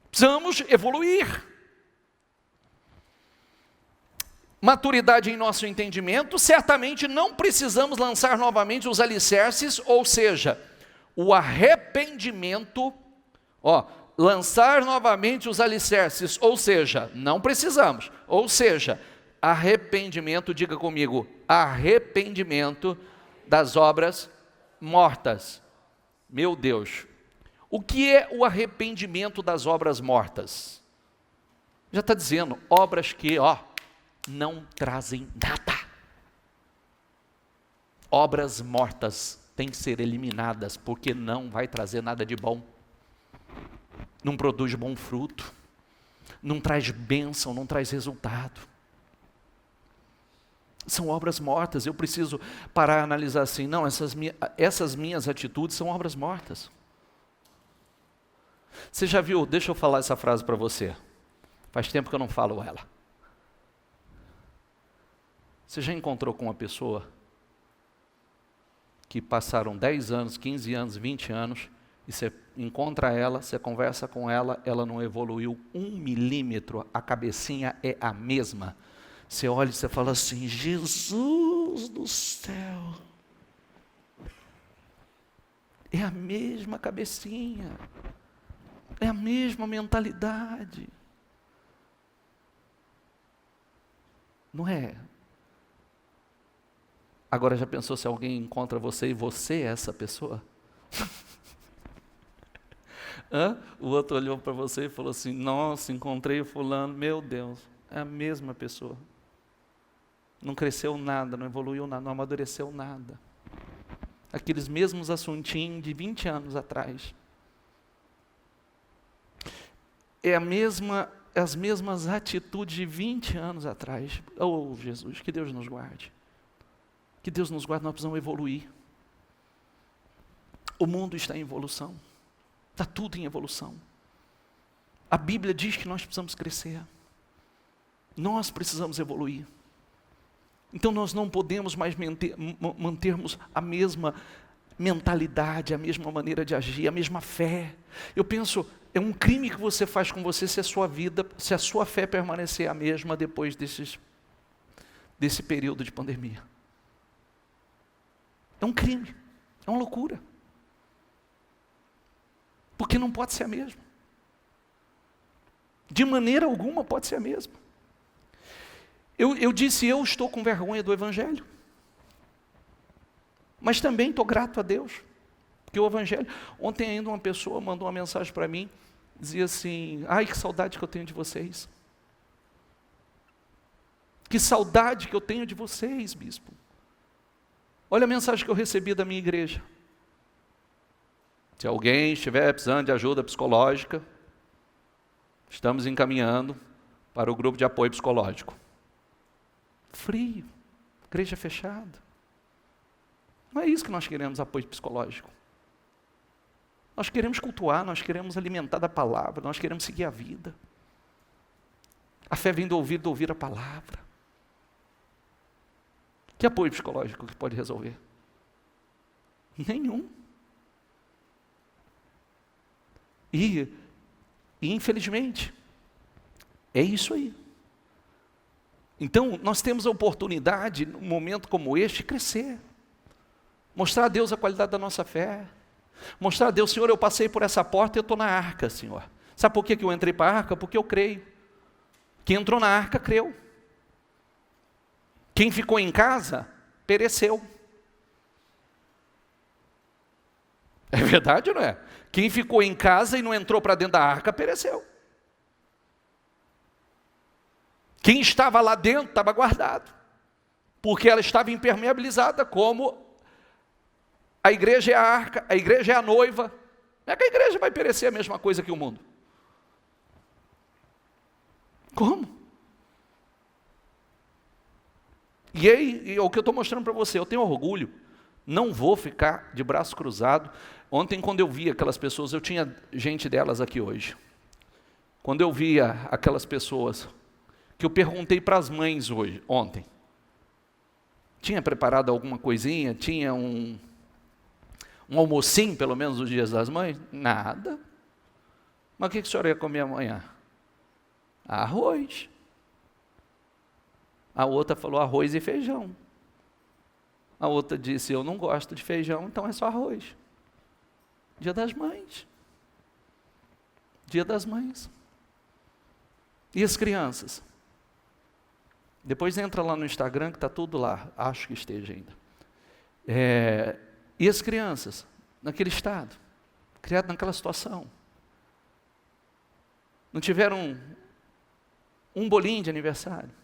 Precisamos evoluir. Maturidade em nosso entendimento, certamente não precisamos lançar novamente os alicerces, ou seja, o arrependimento, lançar novamente os alicerces, ou seja, não precisamos, ou seja, arrependimento, diga comigo, arrependimento das obras mortas. Meu Deus, o que é o arrependimento das obras mortas? Já está dizendo, obras que, não trazem nada. Obras mortas têm que ser eliminadas, porque não vai trazer nada de bom. Não produz bom fruto, não traz bênção, não traz resultado. São obras mortas, eu preciso parar e analisar assim, não, essas minhas atitudes são obras mortas. Você já viu, deixa eu falar essa frase para você, faz tempo que eu não falo ela. Você já encontrou com uma pessoa que passaram 10 anos, 15 anos, 20 anos, e você encontra ela, você conversa com ela, ela não evoluiu 1 milímetro, a cabecinha é a mesma. Você olha e você fala assim, Jesus do céu, é a mesma cabecinha, é a mesma mentalidade. Não é? Agora já pensou se alguém encontra você e você é essa pessoa? O outro olhou para você e falou assim, nossa, encontrei o fulano, meu Deus, é a mesma pessoa. Não cresceu nada, não evoluiu nada, não amadureceu nada. Aqueles mesmos assuntinhos de 20 anos atrás. É as mesmas atitudes de 20 anos atrás. Oh, Jesus, que Deus nos guarde. Que Deus nos guarde, nós precisamos evoluir. O mundo está em evolução. Está tudo em evolução. A Bíblia diz que nós precisamos crescer. Nós precisamos evoluir. Então nós não podemos mais mantermos a mesma mentalidade, a mesma maneira de agir, a mesma fé. Eu penso, é um crime que você faz com você se a sua fé permanecer a mesma depois desse período de pandemia. É um crime, é uma loucura. Porque não pode ser a mesma. De maneira alguma pode ser a mesma. Eu disse, eu estou com vergonha do Evangelho. Mas também estou grato a Deus. Porque o Evangelho... Ontem ainda uma pessoa mandou uma mensagem para mim, dizia assim, ai, que saudade que eu tenho de vocês. Que saudade que eu tenho de vocês, bispo. Olha a mensagem que eu recebi da minha igreja. Se alguém estiver precisando de ajuda psicológica, estamos encaminhando para o grupo de apoio psicológico. Frio, igreja fechada. Não é isso que nós queremos, apoio psicológico. Nós queremos cultuar, nós queremos alimentar da palavra, nós queremos seguir a vida. A fé vem do ouvir a palavra. Que apoio psicológico que pode resolver? Nenhum. E infelizmente, é isso aí. Então, nós temos a oportunidade, num momento como este, de crescer. Mostrar a Deus a qualidade da nossa fé. Mostrar a Deus, Senhor, eu passei por essa porta e eu estou na arca, Senhor. Sabe por que eu entrei para a arca? Porque eu creio. Quem entrou na arca, creu. Quem ficou em casa, pereceu. É verdade ou não é? Quem ficou em casa e não entrou para dentro da arca, pereceu. Quem estava lá dentro, estava guardado. Porque ela estava impermeabilizada, como a igreja é a arca, a igreja é a noiva. Não é que a igreja vai perecer a mesma coisa que o mundo. Como? E aí, o que eu estou mostrando para você, eu tenho orgulho. Não vou ficar de braço cruzado. Ontem, quando eu via aquelas pessoas, eu tinha gente delas aqui hoje. Quando eu via aquelas pessoas, que eu perguntei para as mães ontem. Tinha preparado alguma coisinha? Tinha um almocinho, pelo menos, nos dias das mães? Nada. Mas o que a senhora ia comer amanhã? Arroz. A outra falou arroz e feijão. A outra disse, eu não gosto de feijão, então é só arroz. Dia das Mães. Dia das Mães. E as crianças? Depois entra lá no Instagram, que está tudo lá. Acho que esteja ainda. E as crianças? Naquele estado. Criado naquela situação. Não tiveram um bolinho de aniversário.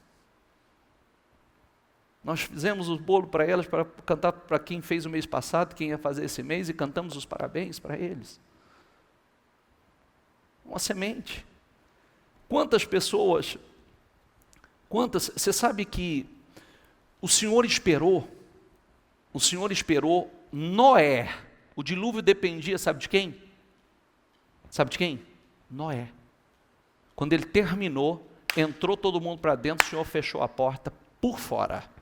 Nós fizemos o bolo para elas, para cantar para quem fez o mês passado, quem ia fazer esse mês, e cantamos os parabéns para eles. Uma semente. Quantas pessoas, você sabe que o Senhor esperou Noé. O dilúvio dependia, sabe de quem? Sabe de quem? Noé. Quando ele terminou, entrou todo mundo para dentro, o Senhor fechou a porta por fora.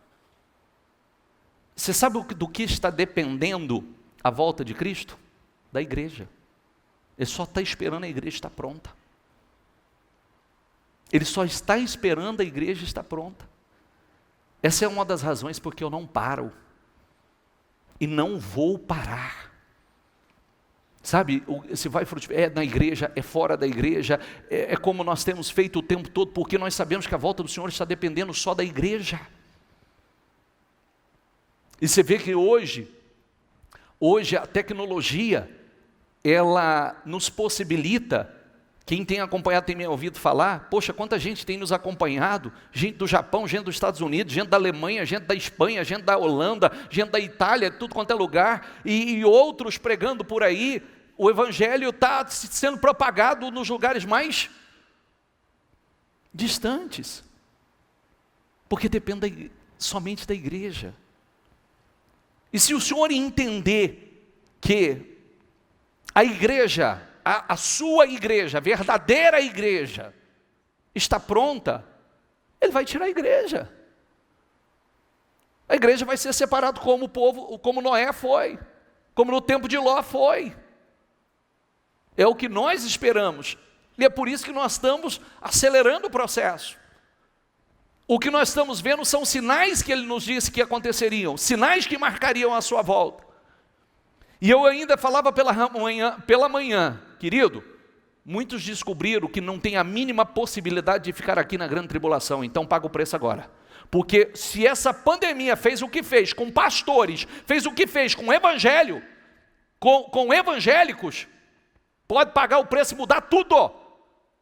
Você sabe do que está dependendo a volta de Cristo? Da igreja. Ele só está esperando a igreja estar pronta. Ele só está esperando a igreja estar pronta. Essa é uma das razões porque eu não paro. E não vou parar. Sabe, se vai frutificar, é na igreja, é fora da igreja, é como nós temos feito o tempo todo, porque nós sabemos que a volta do Senhor está dependendo só da igreja. E você vê que hoje a tecnologia, ela nos possibilita, quem tem acompanhado tem me ouvido falar, poxa, quanta gente tem nos acompanhado, gente do Japão, gente dos Estados Unidos, gente da Alemanha, gente da Espanha, gente da Holanda, gente da Itália, tudo quanto é lugar, e outros pregando por aí. O Evangelho está sendo propagado nos lugares mais distantes, porque depende somente da igreja. E se o Senhor entender que a igreja, a sua igreja, a verdadeira igreja, está pronta, ele vai tirar a igreja. A igreja vai ser separada como o povo, como Noé foi, como no tempo de Ló foi. É o que nós esperamos. E é por isso que nós estamos acelerando o processo. O que nós estamos vendo são sinais que ele nos disse que aconteceriam, sinais que marcariam a sua volta. E eu ainda falava pela manhã, querido, muitos descobriram que não tem a mínima possibilidade de ficar aqui na grande tribulação, então paga o preço agora. Porque se essa pandemia fez o que fez com pastores, fez o que fez com o evangelho, com evangélicos, pode pagar o preço e mudar tudo.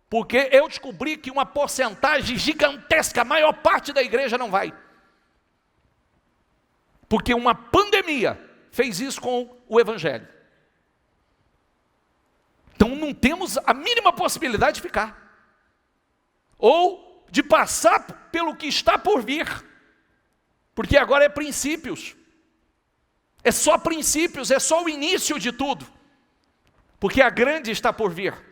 Porque eu descobri que uma porcentagem gigantesca, a maior parte da igreja não vai. Porque uma pandemia fez isso com o evangelho. Então não temos a mínima possibilidade de ficar. Ou de passar pelo que está por vir. Porque agora é princípios. É só princípios, é só o início de tudo. Porque a grande está por vir.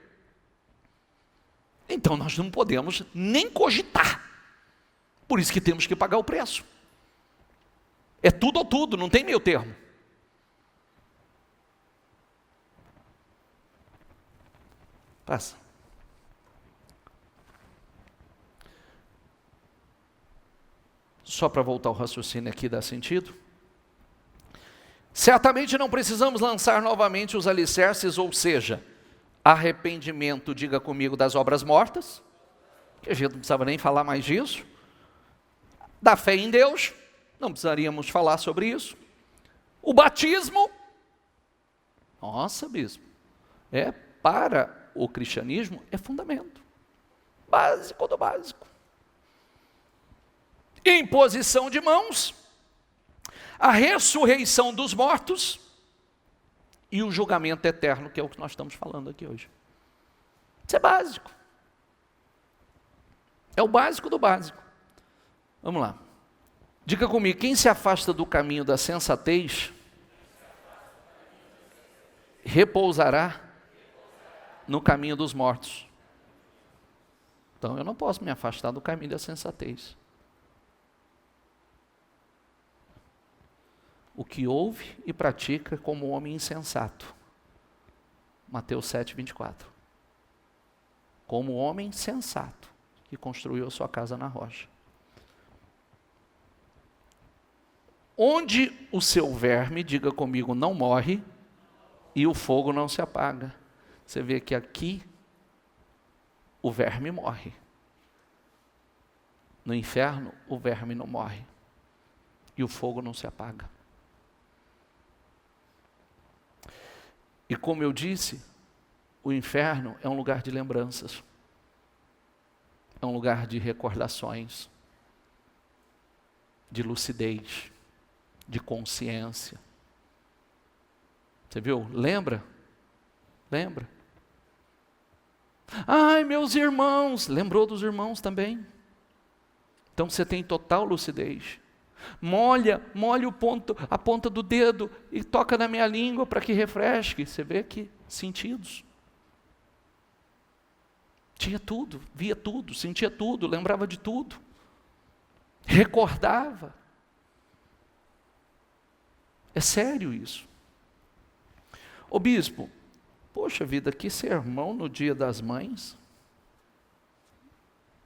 Então nós não podemos nem cogitar. Por isso que temos que pagar o preço. É tudo ou tudo, não tem meio termo. Passa. Só para voltar ao raciocínio aqui, dá sentido? Certamente não precisamos lançar novamente os alicerces, ou seja, arrependimento, diga comigo, das obras mortas, que a gente não precisava nem falar mais disso, da fé em Deus, não precisaríamos falar sobre isso, o batismo, nossa bispo, para o cristianismo é fundamento, básico do básico, imposição de mãos, a ressurreição dos mortos, e o julgamento eterno, que é o que nós estamos falando aqui hoje. Isso é básico. É o básico do básico. Vamos lá. Diga comigo, quem se afasta do caminho da sensatez, repousará no caminho dos mortos. Então eu não posso me afastar do caminho da sensatez. O que ouve e pratica como homem insensato. Mateus 7, 24. Como homem sensato, que construiu a sua casa na rocha. Onde o seu verme, diga comigo, não morre, e o fogo não se apaga. Você vê que aqui, o verme morre. No inferno, o verme não morre. E o fogo não se apaga. E como eu disse, o inferno é um lugar de lembranças. É um lugar de recordações, de lucidez, de consciência. Você viu? Lembra? Lembra? Ai, meus irmãos! Lembrou dos irmãos também? Então você tem total lucidez. Molha a ponta do dedo e toca na minha língua para que refresque. Você vê aqui, sentidos. Tinha tudo, via tudo, sentia tudo, lembrava de tudo. Recordava. É sério isso. Ô bispo, poxa vida, que sermão no Dia das Mães.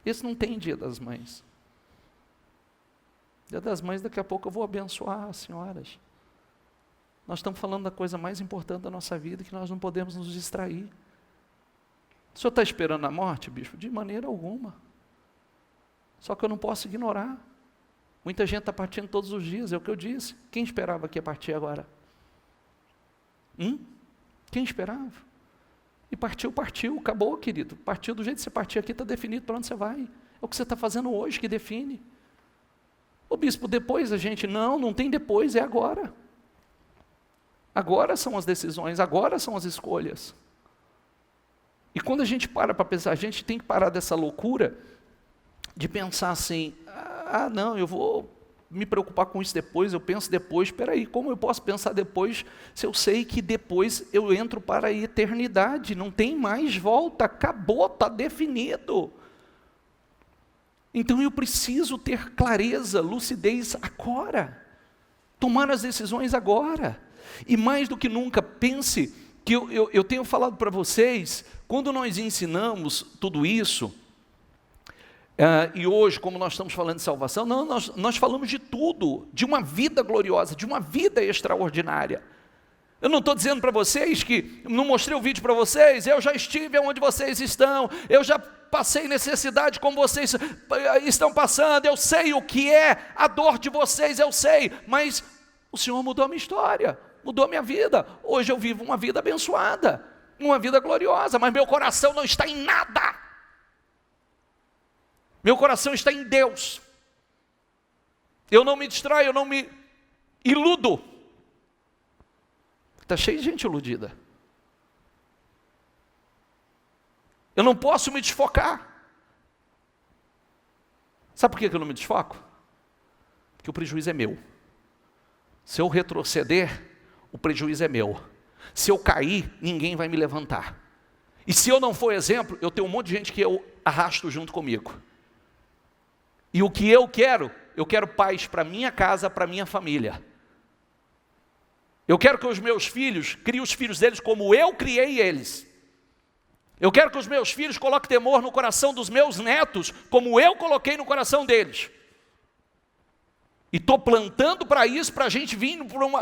Esse não tem Dia das Mães. Dia das Mães, daqui a pouco eu vou abençoar as senhoras. Nós estamos falando da coisa mais importante da nossa vida, que nós não podemos nos distrair. O senhor está esperando a morte, bispo? De maneira alguma. Só que eu não posso ignorar. Muita gente está partindo todos os dias, é o que eu disse. Quem esperava que ia partir agora? Quem esperava? E partiu, acabou, querido. Partiu do jeito que você partiu aqui, está definido para onde você vai. É o que você está fazendo hoje que define. Ô bispo, depois a gente, não tem depois, é agora. Agora são as decisões, agora são as escolhas. E quando a gente para pensar, a gente tem que parar dessa loucura de pensar assim, não, eu vou me preocupar com isso depois, eu penso depois. Espera aí, como eu posso pensar depois se eu sei que depois eu entro para a eternidade? Não tem mais volta, acabou, está definido. Então eu preciso ter clareza, lucidez agora. Tomar as decisões agora. E mais do que nunca, pense que eu tenho falado para vocês, quando nós ensinamos tudo isso, e hoje, como nós estamos falando de salvação, não, nós falamos de tudo, de uma vida gloriosa, de uma vida extraordinária. Eu não estou dizendo para vocês que, não mostrei o vídeo para vocês, eu já estive onde vocês estão, eu já passei necessidade como vocês estão passando, eu sei o que é a dor de vocês, eu sei, mas o Senhor mudou a minha história, mudou a minha vida. Hoje eu vivo uma vida abençoada, uma vida gloriosa, mas meu coração não está em nada. Meu coração está em Deus. Eu não me distraio, eu não me iludo. Está cheio de gente iludida. Eu não posso me desfocar. Sabe por que eu não me desfoco? Porque o prejuízo é meu. Se eu retroceder, o prejuízo é meu. Se eu cair, ninguém vai me levantar. E se eu não for exemplo, eu tenho um monte de gente que eu arrasto junto comigo. E o que eu quero paz para minha casa, para minha família. Eu quero que os meus filhos criem os filhos deles como eu criei eles. Eu quero que os meus filhos coloquem temor no coração dos meus netos, como eu coloquei no coração deles. E estou plantando para isso, para a gente vir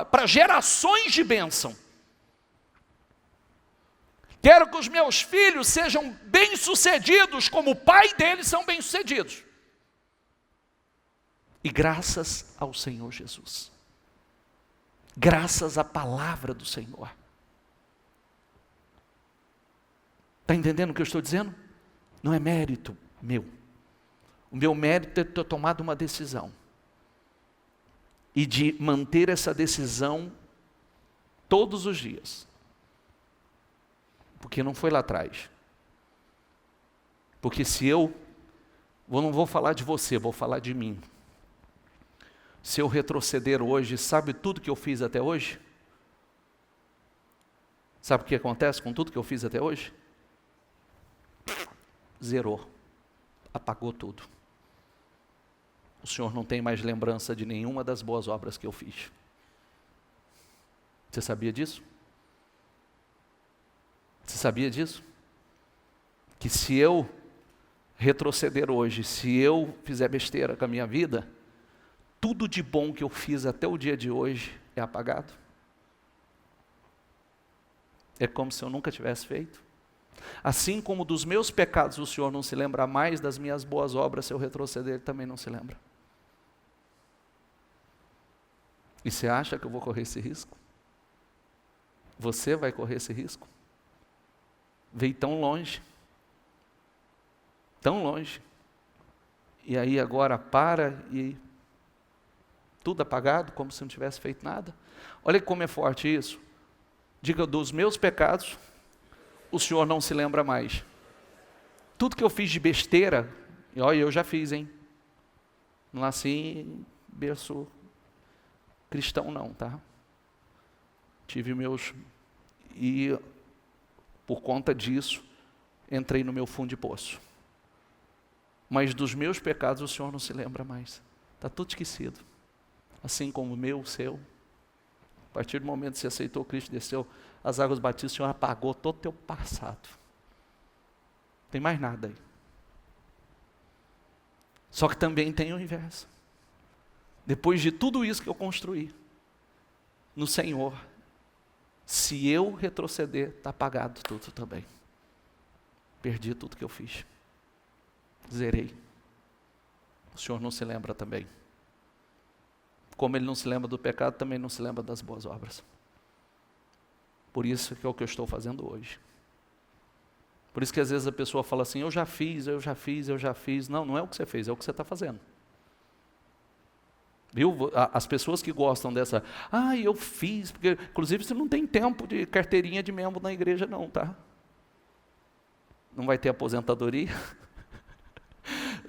para gerações de bênção. Quero que os meus filhos sejam bem-sucedidos, como o pai deles são bem-sucedidos. E graças ao Senhor Jesus. Graças à palavra do Senhor. Está entendendo o que eu estou dizendo? Não é mérito meu. O meu mérito é ter tomado uma decisão. E de manter essa decisão todos os dias. Porque não foi lá atrás. Porque se eu não vou falar de você, vou falar de mim. Se eu retroceder hoje, sabe tudo que eu fiz até hoje? Sabe o que acontece com tudo que eu fiz até hoje? Zerou. Apagou tudo. O Senhor não tem mais lembrança de nenhuma das boas obras que eu fiz. Você sabia disso? Você sabia disso? Que se eu retroceder hoje, se eu fizer besteira com a minha vida, tudo de bom que eu fiz até o dia de hoje é apagado. É como se eu nunca tivesse feito. Assim como dos meus pecados o Senhor não se lembra mais, das minhas boas obras, se eu retroceder, Ele também não se lembra. E você acha que eu vou correr esse risco? Você vai correr esse risco? Veio tão longe. Tão longe. E aí agora para e tudo apagado, como se não tivesse feito nada. Olha como é forte isso. Diga, dos meus pecados, o Senhor não se lembra mais. Tudo que eu fiz de besteira, e olha, eu já fiz, hein? Não nasci em berço cristão não, tá? Tive meus... E por conta disso, entrei no meu fundo de poço. Mas dos meus pecados o Senhor não se lembra mais. Está tudo esquecido. Assim como o meu, o seu. A partir do momento que você aceitou Cristo, desceu as águas batistas, o Senhor apagou todo o teu passado. Não tem mais nada aí. Só que também tem o inverso. Depois de tudo isso que eu construí, no Senhor, se eu retroceder, está apagado tudo também. Perdi tudo que eu fiz. Zerei. O Senhor não se lembra também. Como Ele não se lembra do pecado, também não se lembra das boas obras. Por isso que é o que eu estou fazendo hoje. Por isso que às vezes a pessoa fala assim, eu já fiz. Não, não é o que você fez, é o que você está fazendo. Viu? As pessoas que gostam dessa, eu fiz, porque inclusive você não tem tempo de carteirinha de membro na igreja não, tá? Não vai ter aposentadoria.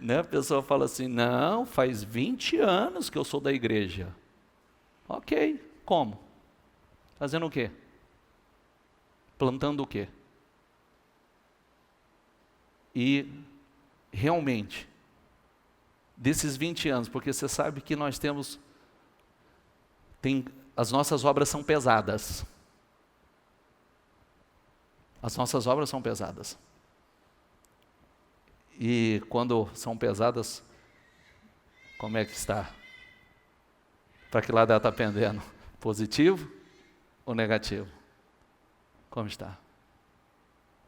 Né? A pessoa fala assim, não, faz 20 anos que eu sou da igreja. Ok, como? Fazendo o quê? Plantando o quê? E realmente, desses 20 anos, porque você sabe que nós as nossas obras são pesadas. As nossas obras são pesadas. E quando são pesadas, como é que está? Para que lado ela está pendendo? Positivo ou negativo? Como está?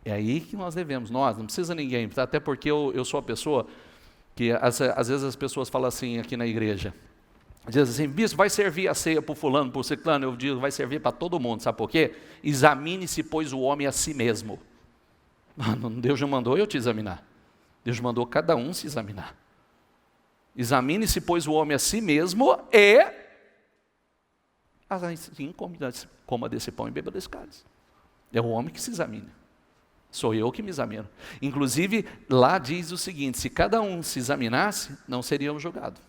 É aí que nós devemos, nós, não precisa ninguém, até porque eu sou a pessoa que, às vezes as pessoas falam assim aqui na igreja, dizem assim, bispo, vai servir a ceia para o fulano, para o ciclano, eu digo, vai servir para todo mundo, sabe por quê? Examine-se, pois, o homem a si mesmo. Deus não mandou eu te examinar, Deus mandou cada um se examinar. Examine-se, pois, o homem a si mesmo e, assim, coma desse pão e beba desse cálice. É o homem que se examina. Sou eu que me examino. Inclusive, lá diz o seguinte, se cada um se examinasse, não seríamos julgados.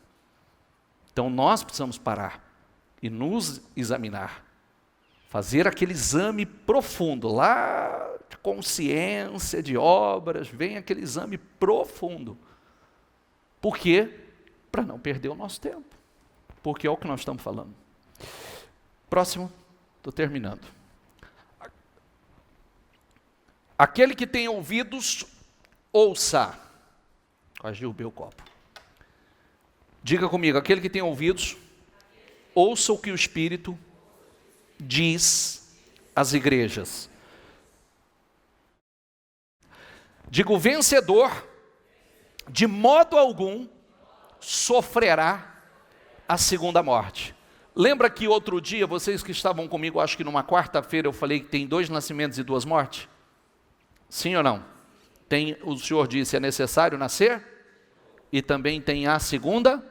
Então nós precisamos parar e nos examinar. Fazer aquele exame profundo, lá de consciência, de obras, vem aquele exame profundo. Por quê? Para não perder o nosso tempo. Porque é o que nós estamos falando. Próximo, estou terminando. Aquele que tem ouvidos, ouça. Quase derrubei o copo. Diga comigo, aquele que tem ouvidos, ouça o que o Espírito diz às igrejas. Diga, o vencedor, de modo algum, sofrerá a segunda morte. Lembra que outro dia, vocês que estavam comigo, acho que numa quarta-feira, eu falei que tem 2 nascimentos e 2 mortes? Sim ou não? O Senhor disse, é necessário nascer, e também tem a segunda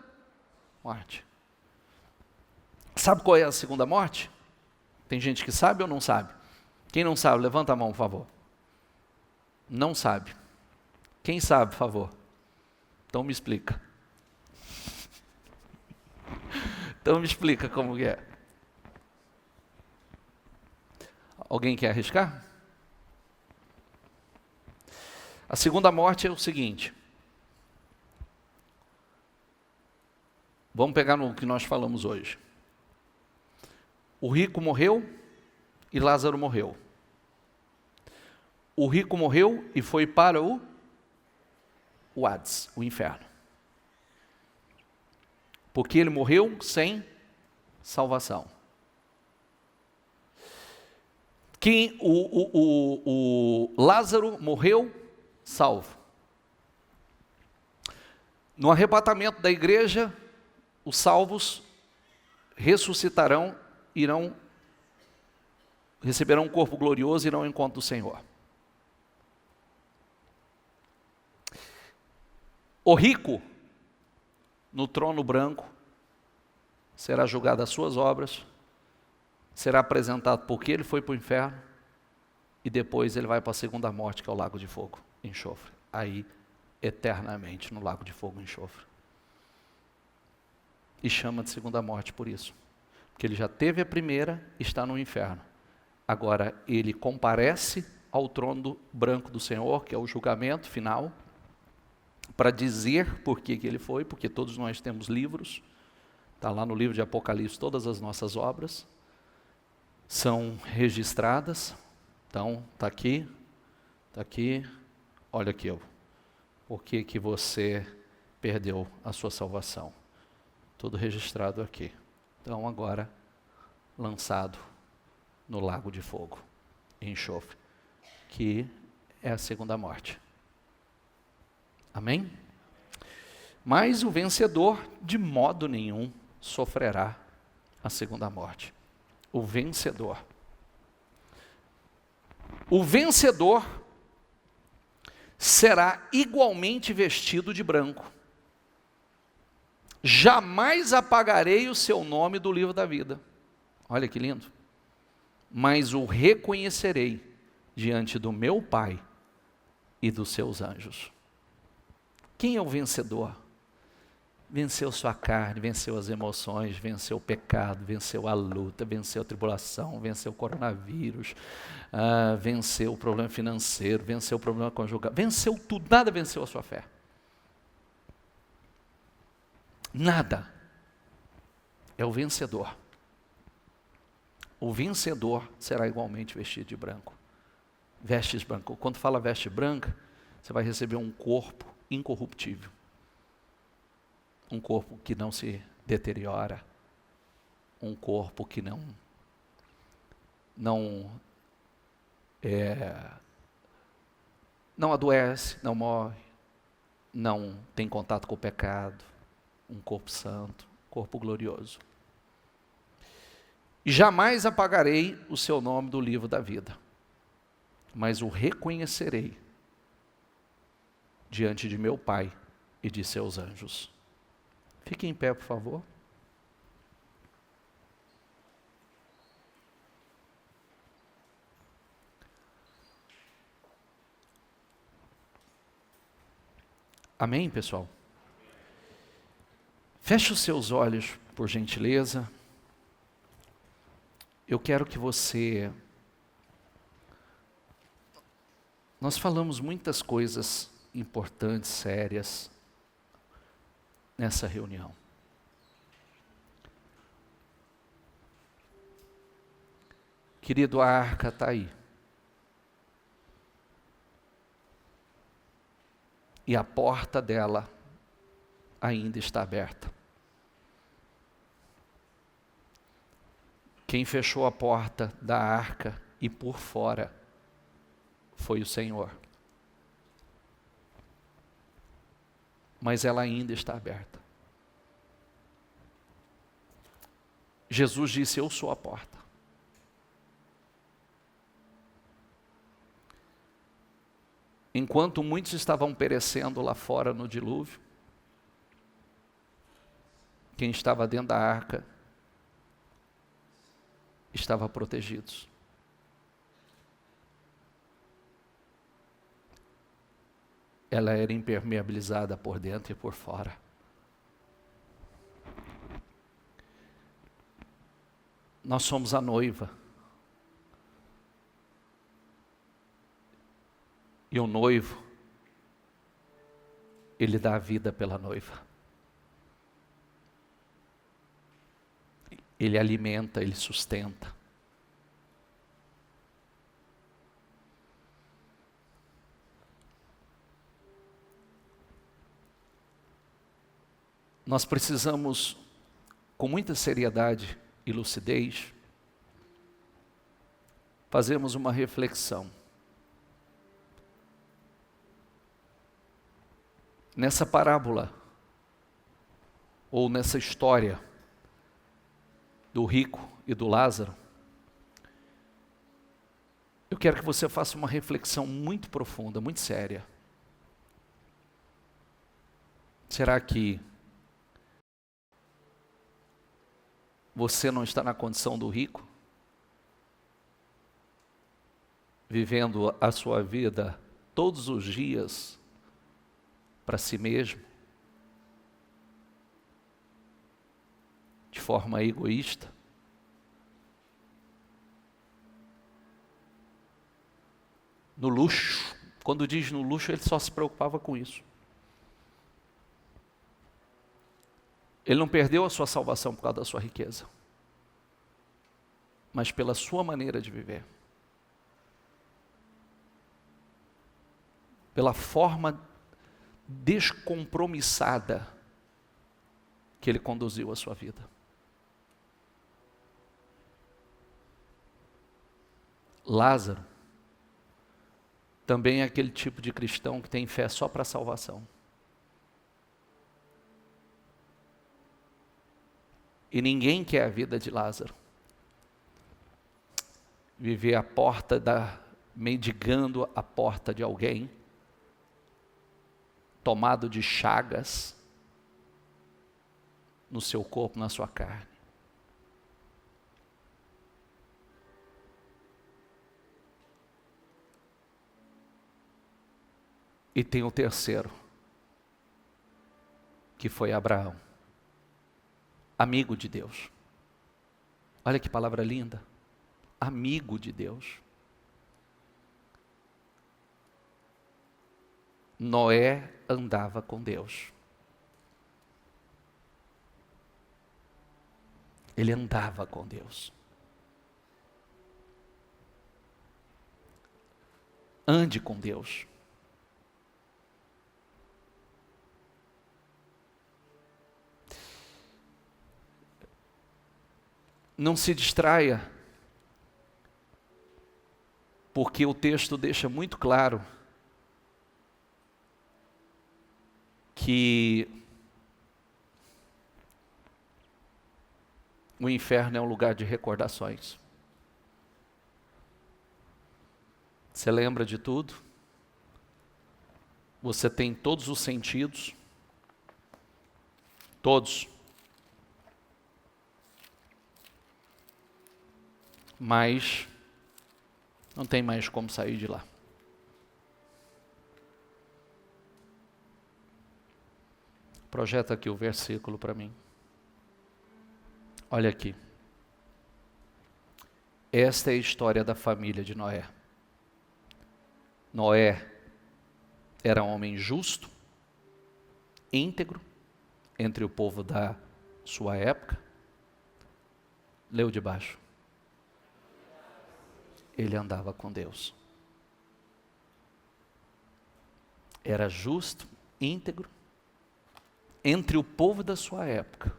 morte. Sabe qual é a segunda morte? Tem gente que sabe ou não sabe? Quem não sabe, levanta a mão, por favor. Não sabe. Quem sabe, por favor? Então me explica. Então me explica como que é. Alguém quer arriscar? A segunda morte é o seguinte. Vamos pegar no que nós falamos hoje. O rico morreu e Lázaro morreu. O rico morreu e foi para o Hades, o inferno. Porque ele morreu sem salvação. O Lázaro morreu salvo. No arrebatamento da igreja, os salvos ressuscitarão, receberão um corpo glorioso e irão ao encontro do Senhor. O rico, no trono branco, será julgado as suas obras, será apresentado porque ele foi para o inferno, e depois ele vai para a segunda morte, que é o lago de fogo e enxofre. Aí, eternamente, no lago de fogo e enxofre. E chama de segunda morte por isso. Porque ele já teve a primeira, está no inferno. Agora, ele comparece ao trono branco do Senhor, que é o julgamento final, para dizer por que ele foi, porque todos nós temos livros, está lá no livro de Apocalipse, todas as nossas obras são registradas. Então, está aqui, olha aqui, por que você perdeu a sua salvação? Tudo registrado aqui. Então, agora, lançado no lago de fogo e enxofre, que é a segunda morte. Amém? Mas o vencedor, de modo nenhum, sofrerá a segunda morte. O vencedor. O vencedor será igualmente vestido de branco. Jamais apagarei o seu nome do livro da vida. Olha que lindo. Mas o reconhecerei diante do meu Pai e dos seus anjos. Quem é o vencedor? Venceu sua carne, venceu as emoções, venceu o pecado, venceu a luta, venceu a tribulação, venceu o coronavírus, venceu o problema financeiro, venceu o problema conjugal, venceu tudo, nada venceu a sua fé. Nada. É o vencedor. O vencedor será igualmente vestido de branco. Vestes branco. Quando fala veste branca, você vai receber um corpo incorruptível. Um corpo que não se deteriora. Um corpo que não adoece, não morre, não tem contato com o pecado. Um corpo santo, corpo glorioso. E jamais apagarei o seu nome do livro da vida, mas o reconhecerei diante de meu Pai e de seus anjos. Fique em pé, por favor. Amém, pessoal? Feche os seus olhos, por gentileza. Eu quero que você... Nós falamos muitas coisas importantes, sérias, nessa reunião. Querido, a arca está aí. E a porta dela ainda está aberta. Quem fechou a porta da arca e por fora foi o Senhor. Mas ela ainda está aberta. Jesus disse: eu sou a porta. Enquanto muitos estavam perecendo lá fora no dilúvio, quem estava dentro da arca estava protegidos. Ela era impermeabilizada por dentro e por fora. Nós somos a noiva. E o noivo, ele dá a vida pela noiva. Ele alimenta, ele sustenta. Nós precisamos, com muita seriedade e lucidez, fazermos uma reflexão. Nessa parábola, ou nessa história do rico e do Lázaro, eu quero que você faça uma reflexão muito profunda, muito séria. Será que você não está na condição do rico? Vivendo a sua vida todos os dias para si mesmo, de forma egoísta? No luxo. Quando diz no luxo, ele só se preocupava com isso. Ele não perdeu a sua salvação por causa da sua riqueza, mas pela sua maneira de viver. Pela forma descompromissada que ele conduziu a sua vida. Lázaro também é aquele tipo de cristão que tem fé só para a salvação. E ninguém quer a vida de Lázaro. Viver mendigando a porta de alguém, tomado de chagas no seu corpo, na sua carne. E tem o terceiro, que foi Abraão, amigo de Deus. Olha que palavra linda, amigo de Deus. Noé andava com Deus. Ele andava com Deus. Ande com Deus. Não se distraia, porque o texto deixa muito claro que o inferno é um lugar de recordações. Você lembra de tudo? Você tem todos os sentidos? Todos. Mas não tem mais como sair de lá. Projeta aqui o versículo para mim. Olha aqui. Esta é a história da família de Noé. Noé era um homem justo, íntegro, entre o povo da sua época. Leu de baixo. Ele andava com Deus. Era justo, íntegro, entre o povo da sua época.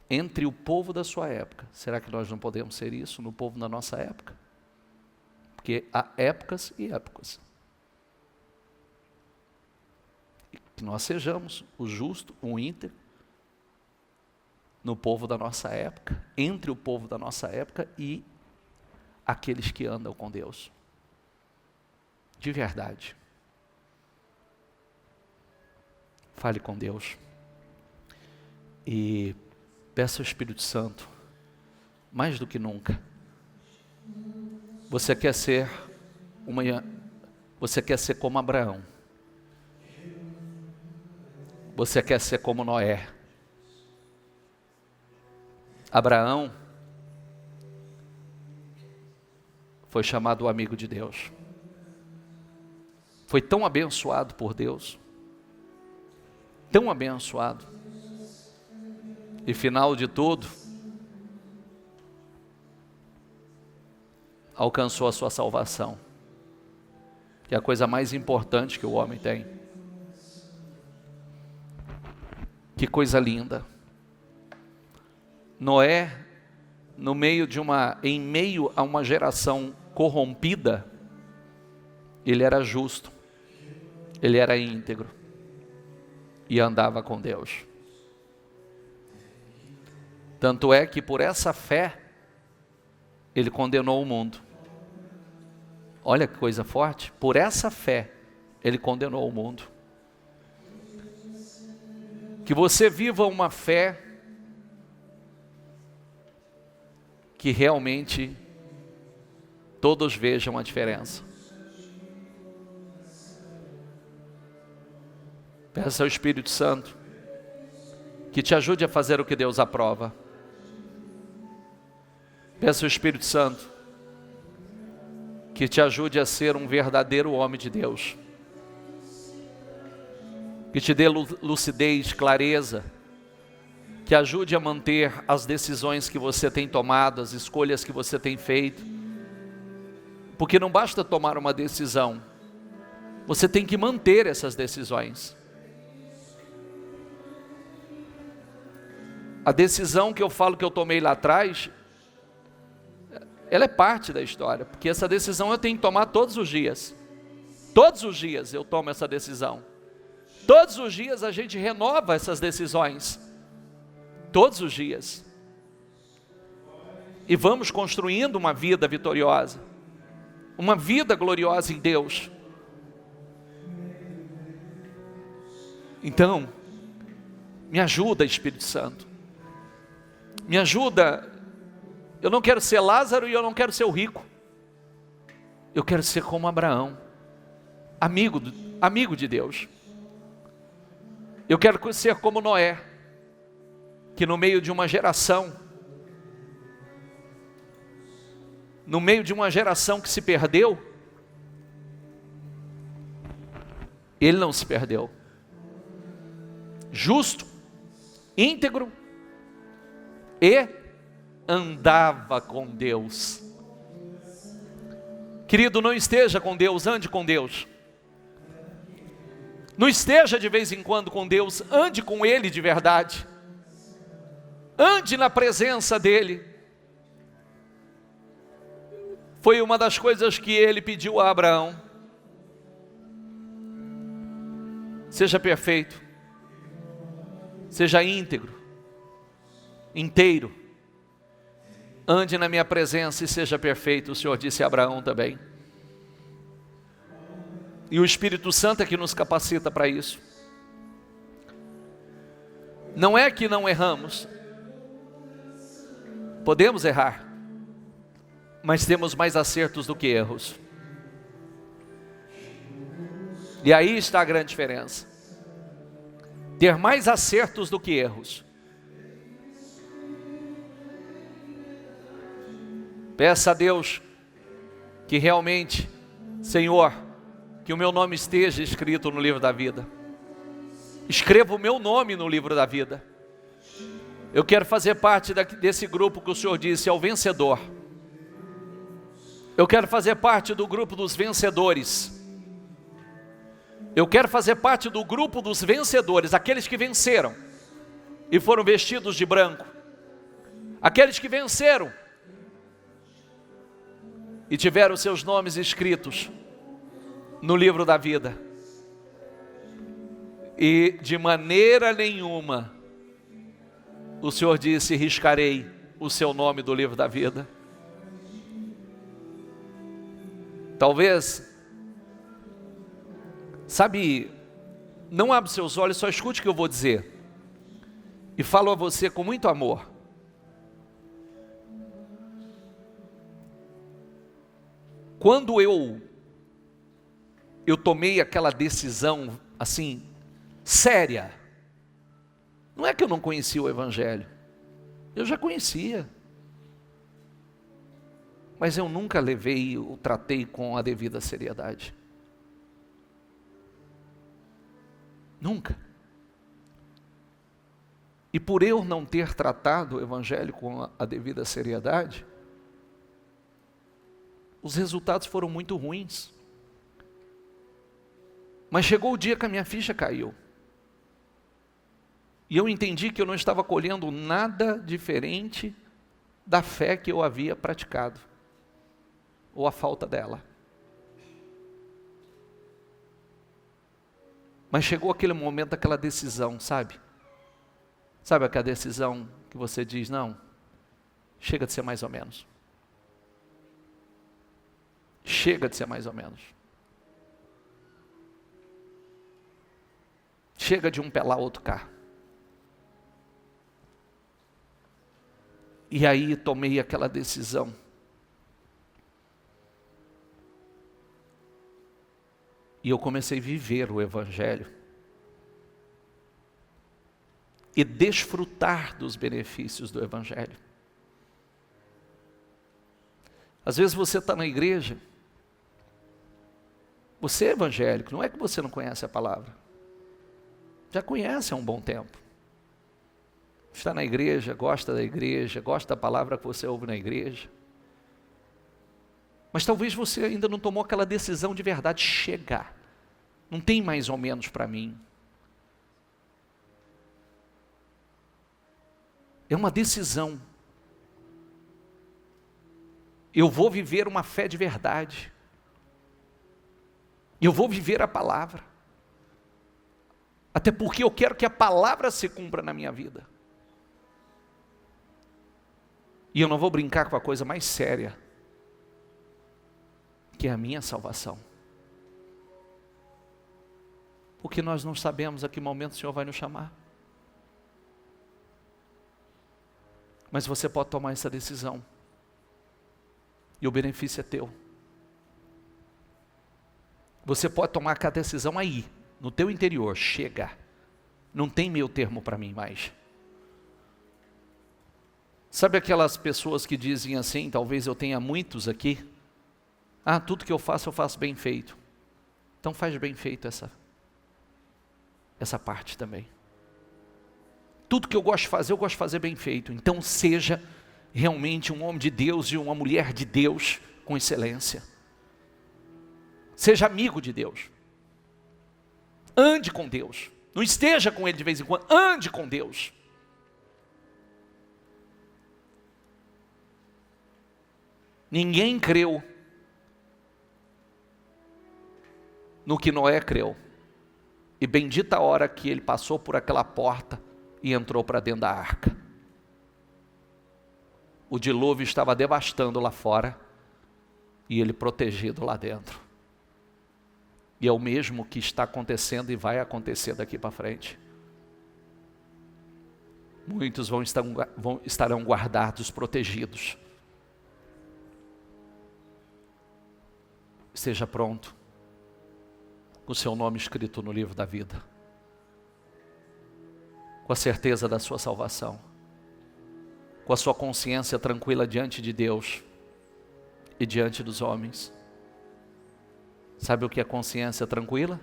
Entre o povo da sua época. Será que nós não podemos ser isso no povo da nossa época? Porque há épocas e épocas. Que nós sejamos o justo, o íntegro, no povo da nossa época, entre o povo da nossa época e aqueles que andam com Deus. De verdade. Fale com Deus. E peça ao Espírito Santo, mais do que nunca. Você quer ser como Abraão. Você quer ser como Noé. Abraão foi chamado o amigo de Deus. Foi tão abençoado por Deus. Tão abençoado. E final de tudo, alcançou a sua salvação. Que é a coisa mais importante que o homem tem. Que coisa linda. Noé, em meio a uma geração corrompida, ele era justo, ele era íntegro e andava com Deus. Tanto é que por essa fé, ele condenou o mundo. Olha que coisa forte, por essa fé, ele condenou o mundo. Que você viva uma fé que realmente todos vejam a diferença. Peça ao Espírito Santo que te ajude a fazer o que Deus aprova. Peça ao Espírito Santo que te ajude a ser um verdadeiro homem de Deus. Que te dê lucidez, clareza, que ajude a manter as decisões que você tem tomado, as escolhas que você tem feito. Porque não basta tomar uma decisão, você tem que manter essas decisões. A decisão que eu falo que eu tomei lá atrás, ela é parte da história, porque essa decisão eu tenho que tomar todos os dias. Todos os dias eu tomo essa decisão. Todos os dias a gente renova essas decisões. Todos os dias. E vamos construindo uma vida vitoriosa. Uma vida gloriosa em Deus. Então, me ajuda, Espírito Santo. Me ajuda. Eu não quero ser Lázaro e eu não quero ser o rico. Eu quero ser como Abraão. Amigo de Deus. Eu quero ser como Noé, que no meio de uma geração, que se perdeu, ele não se perdeu. Justo, íntegro e andava com Deus. Querido, não esteja com Deus, ande com Deus. Não esteja de vez em quando com Deus, ande com Ele de verdade. Ande na presença dEle. Foi uma das coisas que Ele pediu a Abraão. Seja perfeito, seja íntegro, inteiro, ande na minha presença e seja perfeito, o Senhor disse a Abraão também. E o Espírito Santo é que nos capacita para isso. Não é que não erramos, podemos errar, mas temos mais acertos do que erros. E aí está a grande diferença. Ter mais acertos do que erros. Peça a Deus que realmente, Senhor, que o meu nome esteja escrito no livro da vida. Escreva o meu nome no livro da vida. Eu quero fazer parte desse grupo que o Senhor disse, é o vencedor. Eu quero fazer parte do grupo dos vencedores. Eu quero fazer parte do grupo dos vencedores, aqueles que venceram e foram vestidos de branco. Aqueles que venceram e tiveram seus nomes escritos no livro da vida. E de maneira nenhuma, o Senhor disse, riscarei o seu nome do livro da vida. Talvez, sabe, não abra seus olhos, só escute o que eu vou dizer. E falo a você com muito amor. Quando eu tomei aquela decisão, assim, séria, não é que eu não conhecia o Evangelho, eu já conhecia, mas eu nunca o tratei com a devida seriedade, nunca. E por eu não ter tratado o Evangelho com a devida seriedade, os resultados foram muito ruins. Mas chegou o dia que a minha ficha caiu. E eu entendi que eu não estava colhendo nada diferente da fé que eu havia praticado, ou a falta dela. Mas chegou aquele momento, aquela decisão, sabe? Sabe aquela decisão que você diz, não, chega de ser mais ou menos. Chega de ser mais ou menos. Chega de um pelar outro cá. E aí tomei aquela decisão. E eu comecei a viver o Evangelho. E desfrutar dos benefícios do Evangelho. Às vezes você está na igreja, você é evangélico, não é que você não conhece a palavra. Já conhece há um bom tempo. Está na igreja, gosta da palavra que você ouve na igreja. Mas talvez você ainda não tomou aquela decisão de verdade, chegar. Não tem mais ou menos para mim. É uma decisão. Eu vou viver uma fé de verdade. Eu vou viver a palavra. Até porque eu quero que a palavra se cumpra na minha vida. E eu não vou brincar com a coisa mais séria, que é a minha salvação. Porque nós não sabemos a que momento o Senhor vai nos chamar. Mas você pode tomar essa decisão. E o benefício é teu. Você pode tomar aquela decisão aí, no teu interior, chega. Não tem meio termo para mim mais. Sabe aquelas pessoas que dizem assim, talvez eu tenha muitos aqui, tudo que eu faço bem feito. Então faz bem feito essa parte também. Tudo que eu gosto de fazer bem feito. Então seja realmente um homem de Deus e uma mulher de Deus com excelência. Seja amigo de Deus. Ande com Deus. Não esteja com Ele de vez em quando, ande com Deus. Ninguém creu no que Noé creu. E bendita a hora que ele passou por aquela porta e entrou para dentro da arca. O dilúvio estava devastando lá fora e ele protegido lá dentro. E é o mesmo que está acontecendo e vai acontecer daqui para frente. Muitos estarão guardados, protegidos. Esteja pronto, com o seu nome escrito no livro da vida, com a certeza da sua salvação, com a sua consciência tranquila diante de Deus e diante dos homens. Sabe o que é consciência tranquila?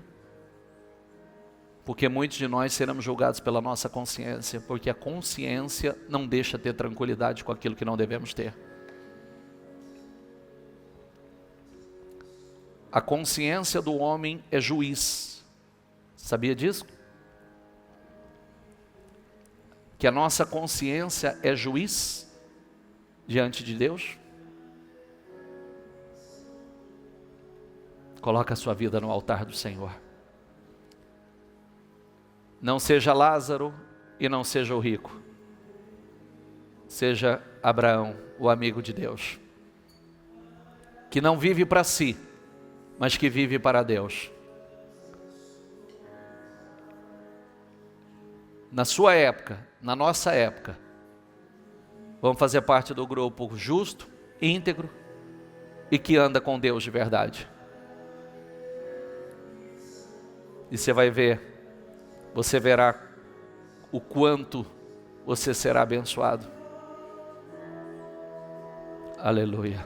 Porque muitos de nós seremos julgados pela nossa consciência, porque a consciência não deixa ter tranquilidade com aquilo que não devemos ter. A consciência do homem é juiz. Sabia disso? Que a nossa consciência é juiz diante de Deus? Coloca a sua vida no altar do Senhor. Não seja Lázaro e não seja o rico. Seja Abraão, o amigo de Deus, que não vive para si, mas que vive para Deus. Na sua época, na nossa época, vamos fazer parte do grupo justo, íntegro e que anda com Deus de verdade. E você vai ver, você verá o quanto você será abençoado. Aleluia.